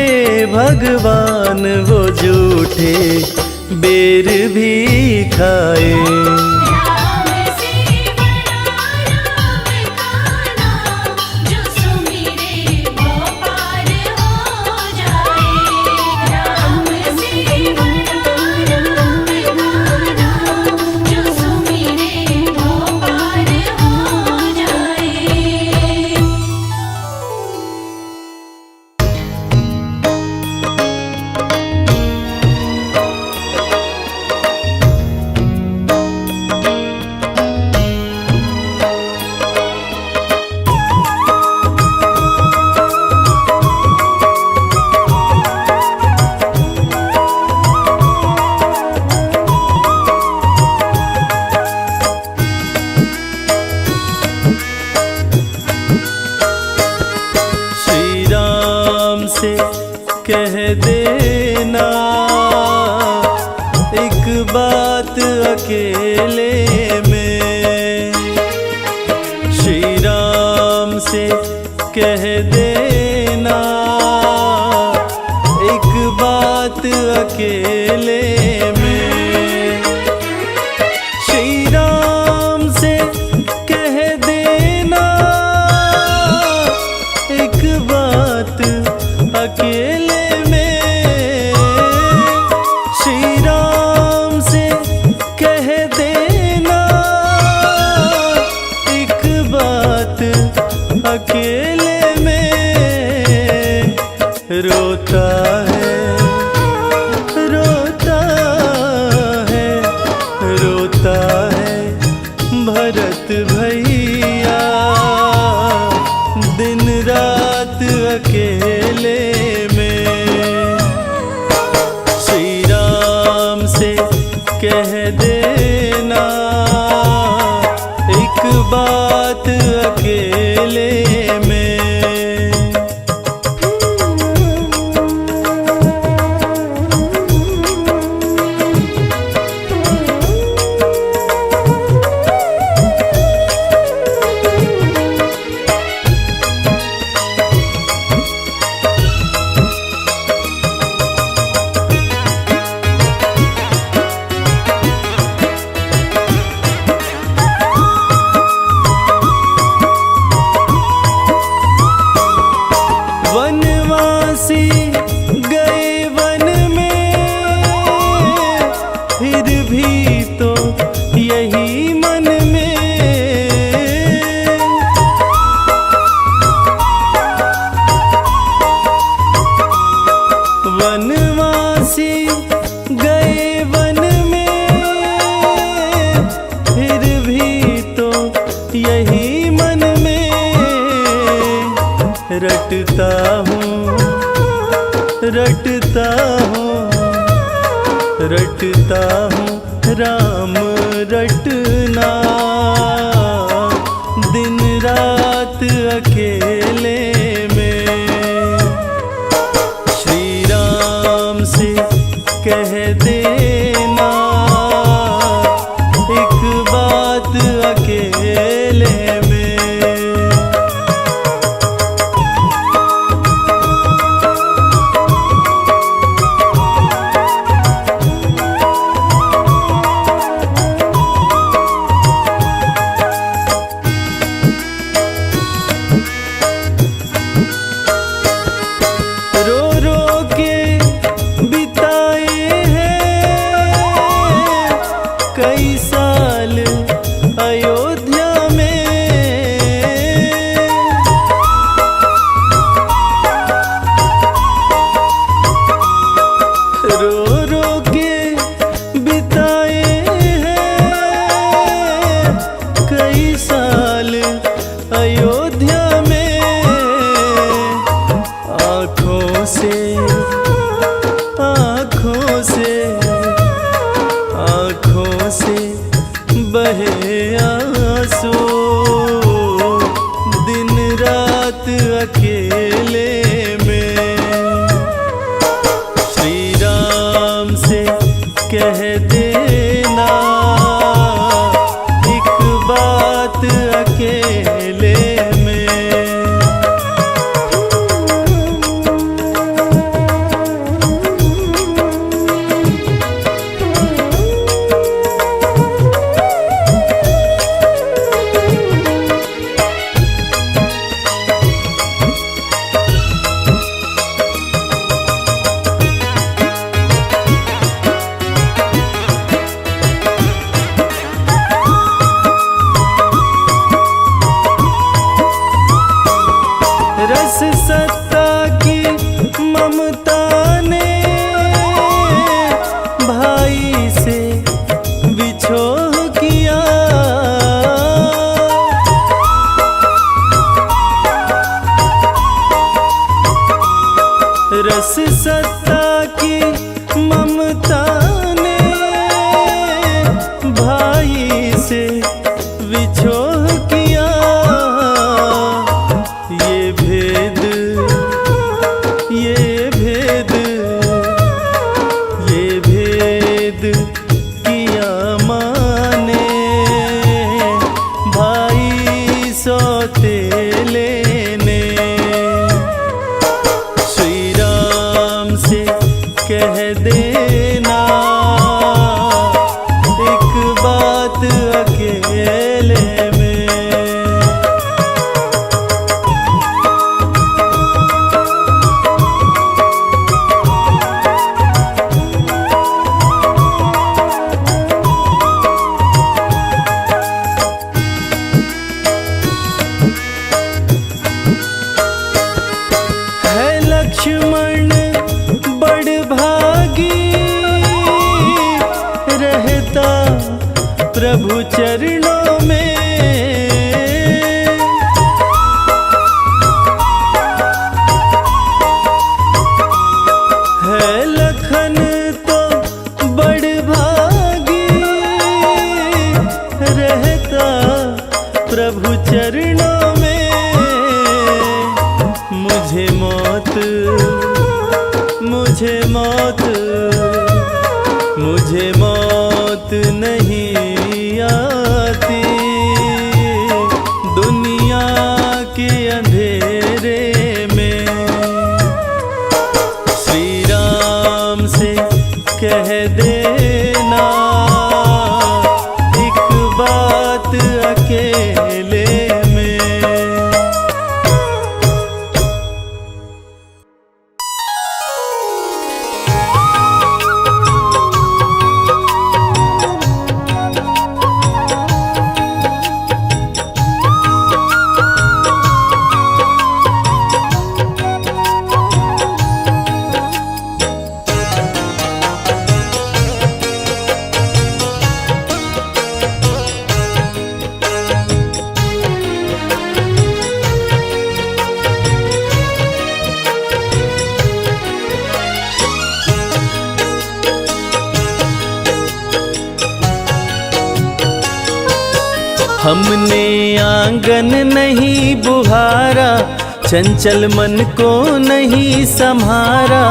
भगवान, वो जूठे बेर भी खाए। राम से बड़ा राम का नाम, जो सुमिरे वो पार हो जाए। राम से बड़ा राम का नाम, जो सुमिरे वो पार हो जाए। श्री राम से कह देना एक बात अकेले में। श्री राम से कह देना एक बात अकेले में। श्री राम से कह देना एक बात अकेले में। श्री राम से कह देना एक बात अकेले में। रोता है, रोता है, रोता है भरत भैया, दिन रात अकेले में। रटता हूँ राम रटना, दिन रात अकेले में। श्री राम से कह देना एक बात अकेले में। रो रो के बिताए हैं कई साल अयोध्या में। रो रो के बिताए हैं कई साल अयोध्या में। आँखों से बहे आंसू, दिन रात अकेले में। श्री राम से कह देना एक बात अकेले में। रस सत्ता की ममता ने भाई से विछोह किया। रस सत्ता की ममता ने भाई से विछोह किया। ये भेद किया माने भाई सौतेले ने। श्री राम से कह देना एक बात अकेले में। लक्ष्मण बड़भागी रहता प्रभु चरणों में। है लखन तो बड़भागी रहता प्रभु चरणों में। मुझे मौत नहीं आती दुनिया के अंधेरे में। श्री राम से कह देना एक बात अकेले में। हमने आंगन नहीं बुहारा, चंचल मन को नहीं संहारा,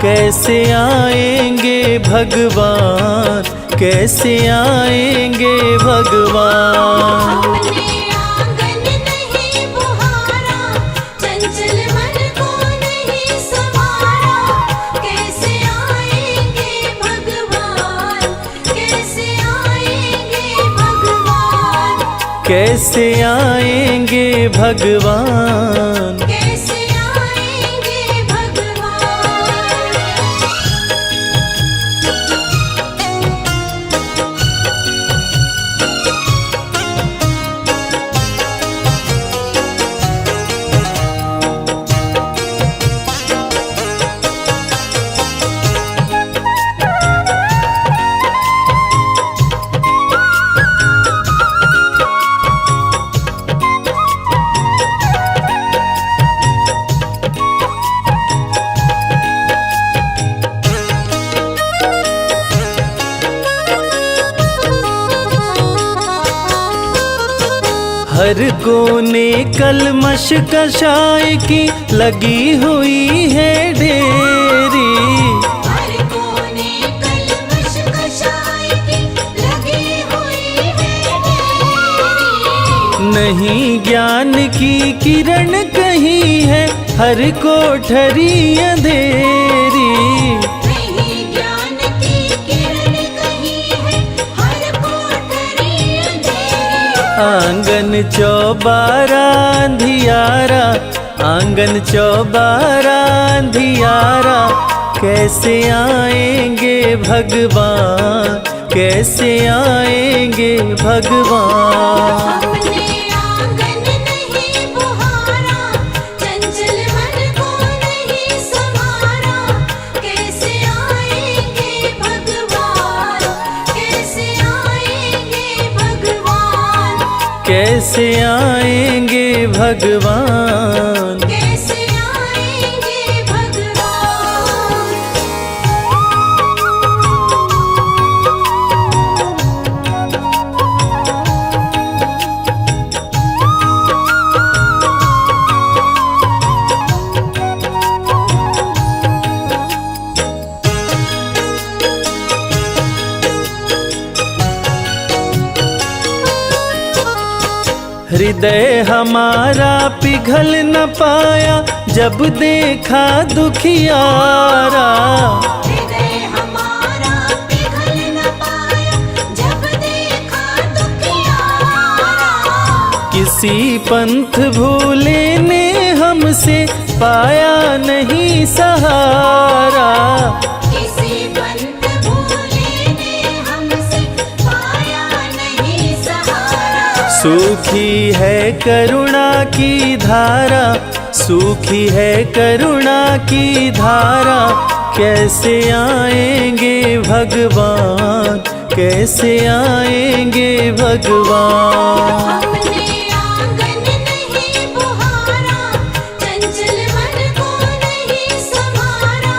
कैसे आएंगे भगवान, कैसे आएंगे भगवान। हमने आंगन नहीं बुहारा, चंचल मन को नहीं संवारा, कैसे आएंगे भगवान, कैसे आएंगे भगवान, कैसे आएंगे भगवान। कैसे आएंगे भगवान। हर कोने कलमश कषाय की लगी हुई है ढेरी, हर कोने कलमश कषाय की लगी हुई है ढेरी। नहीं ज्ञान की किरण कहीं है हर कोठरी अंधेरी। नहीं ज्ञान की किरण कहीं है हर कोठरी अंधेरी। आंगन चौबारा अंधियारा, आंगन चौबारा अंधियारा, कैसे आएंगे भगवान, कैसे आएंगे भगवान। हमने आंगन नहीं बुहारा, चंचल मन को नहीं संवारा, कैसे आएंगे भगवान, कैसे आएंगे भगवान, कैसे आएंगे भगवान। कैसे आएंगे भगवान। हृदय हमारा पिघल न पाया जब देखा दुखियारा, हृदय हमारा पिघल न पाया जब देखा दुखियारा। किसी पंथ भूले ने हमसे पाया नहीं सहारा। किसी पंथ भूले ने हमसे पाया नहीं सहारा। सूखी है करुणा की धारा, सूखी है करुणा की धारा, कैसे आएंगे भगवान, कैसे आएंगे भगवान। हमने आंगन नहीं बुहारा, चंचल मन को नहीं संवारा,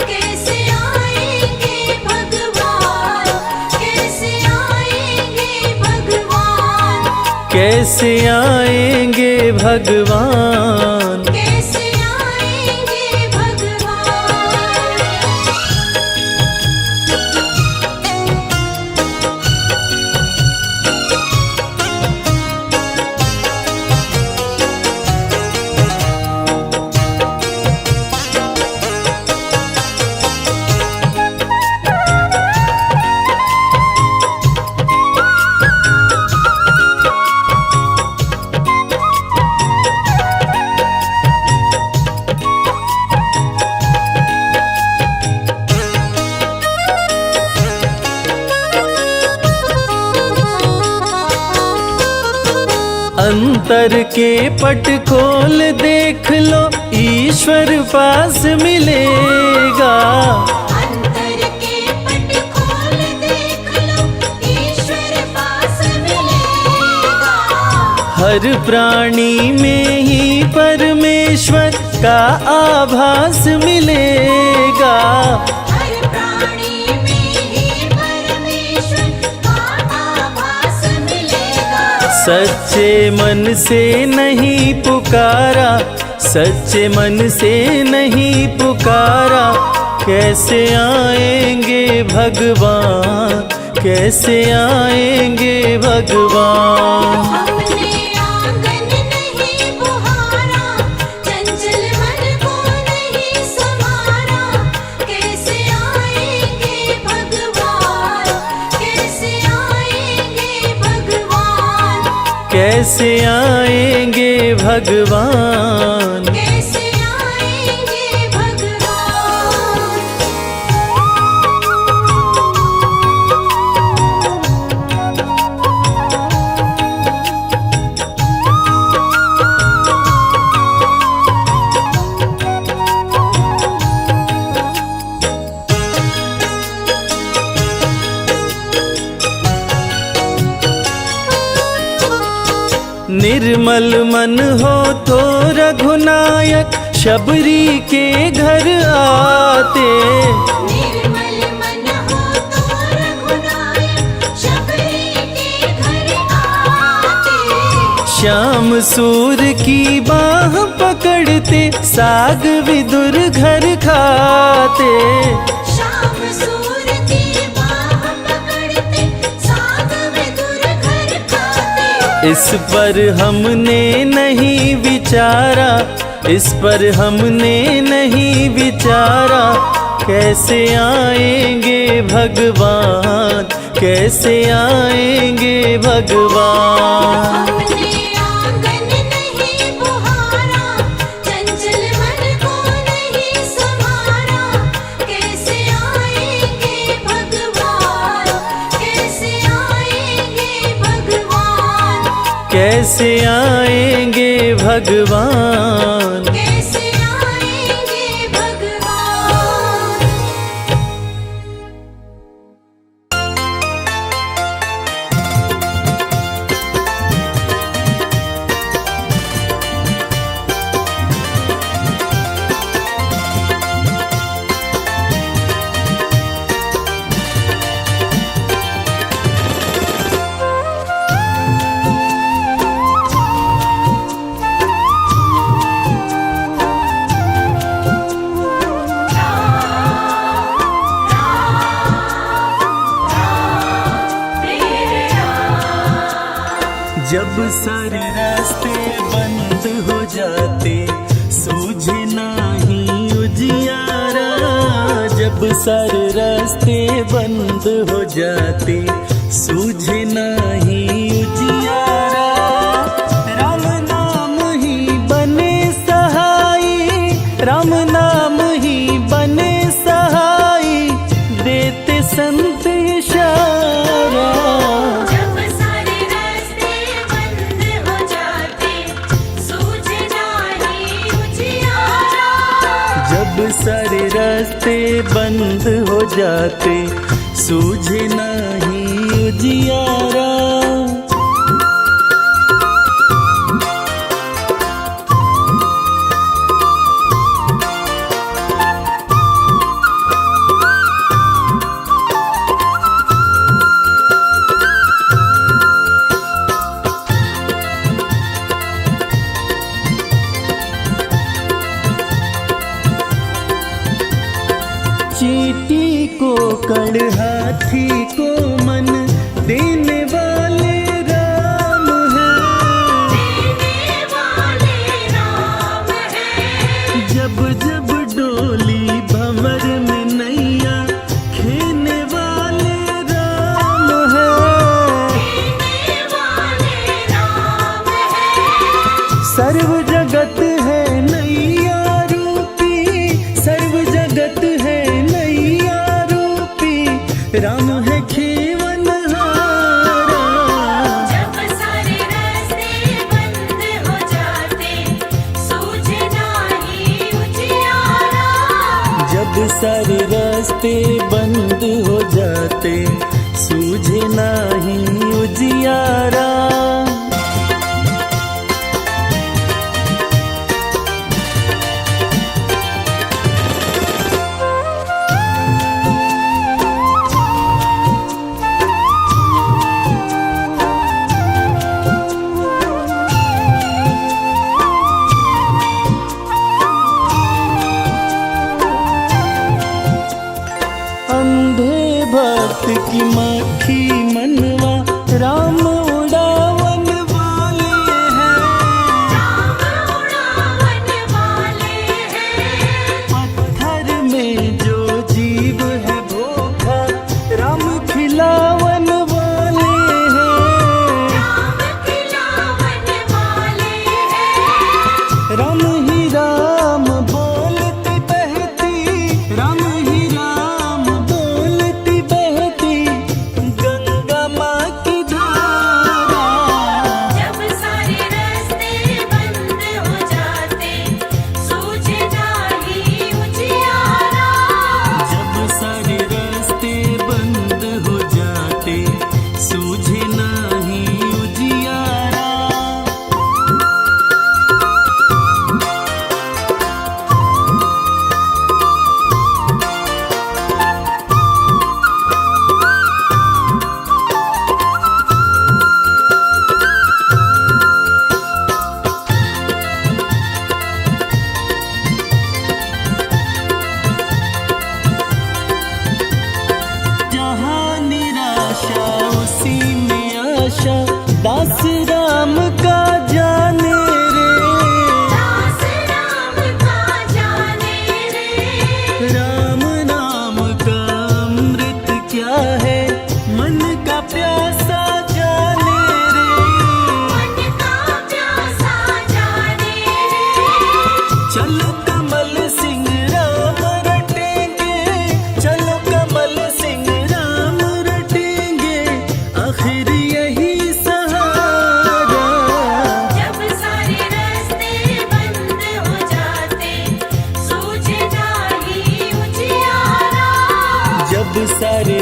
कैसे आएंगे भगवान, कैसे आएंगे भगवान, कैसे आएंगे भगवान। कैसे आएंगे भगवान। अंतर के पट खोल देख लो, ईश्वर पास मिलेगा। अंतर के पट खोल देख लो, ईश्वर पास मिलेगा। हर प्राणी में ही परमेश्वर का आभास मिलेगा। हर प्राणी में ही परमेश्वर का आभास मिलेगा। सच्चे मन से नहीं पुकारा, सच्चे मन से नहीं पुकारा, कैसे आएंगे भगवान, कैसे आएंगे भगवान। हमने आंगन नहीं बुहारा, चंचल मन को नहीं संवारा, कैसे आएंगे भगवान, कैसे आएंगे भगवान, कैसे आएंगे भगवान। कैसे आएंगे भगवान। निर्मल मन हो तो रघुनायक शबरी के घर आते, निर्मल मन हो तो रघुनायक शबरी के घर आते, श्याम सूर की बाह पकड़ते साग विदुर घर खाते। श्याम सूर की बाह पकड़ते साग विदुर घर खाते। इस पर हमने नहीं विचारा, इस पर हमने नहीं विचारा, कैसे आएंगे भगवान, कैसे आएंगे भगवान। हमने आंगन नहीं बुहारा, चंचल मन को नहीं संवारा, कैसे आएंगे भगवान, कैसे आएंगे भगवान, कैसे आएंगे भगवान। कैसे आएंगे भगवान। जब सारे रास्ते बंद हो जाते सूझे नहीं उजियारा, जब सारे रास्ते बंद हो जाते सूझे नहीं उजियारा, राम नाम ही बने सहाई, राम नाम ही बने सहाई, देते संत इशारा। जब सारे रास्ते बंद हो जाते सूझे नहीं उजियारा, जब सारे रास्ते बंद हो जाते सूझे नहीं उजियारा। चींटी को कड़ हाथी को मन देने वाले राम है, देने वाले राम है। जब जब डोली भंवर में नैया खेने वाले राम है, देने वाले राम है। सर्व जगत है नैया रूपी, सर्व जगत है नैया रूपी, राम है खेवनहारा। जब सारे रास्ते बंद हो जाते सूझे नहीं उजियारा, जब सारे रास्ते बंद हो जाते सूझे नहीं उजियारा। भक्त की माखी मनवा राम उड़ावन वाले हैं। उड़ावन वाले हैं। पत्थर में जो जीव है भूखा राम खिलावन वाले हैं। खिलावन वाले हैं। राम ही राम बोलती बहती, राम ही राम बोलती बहती गंगा माँ की धारा। जब सारे रास्ते बंद हो जाते सूझे नाही उजियारा। जब सारे रास्ते बंद हो जाते सूझे नाही उजियारा। जहाँ निराशा उसी में आशा दास राम का जाने रे। दास राम का जाने रे। राम नाम का अमृत क्या है मन का प्यासा जाने रे। मन का प्यासा जाने रे। चलो कमल सिंह राम रटेंगे, चलो कमल सिंह राम रटेंगे, आखिर यही सहारा। जब सारे रास्ते बंद हो जाते सूझे नाही उजियारा। जब सारे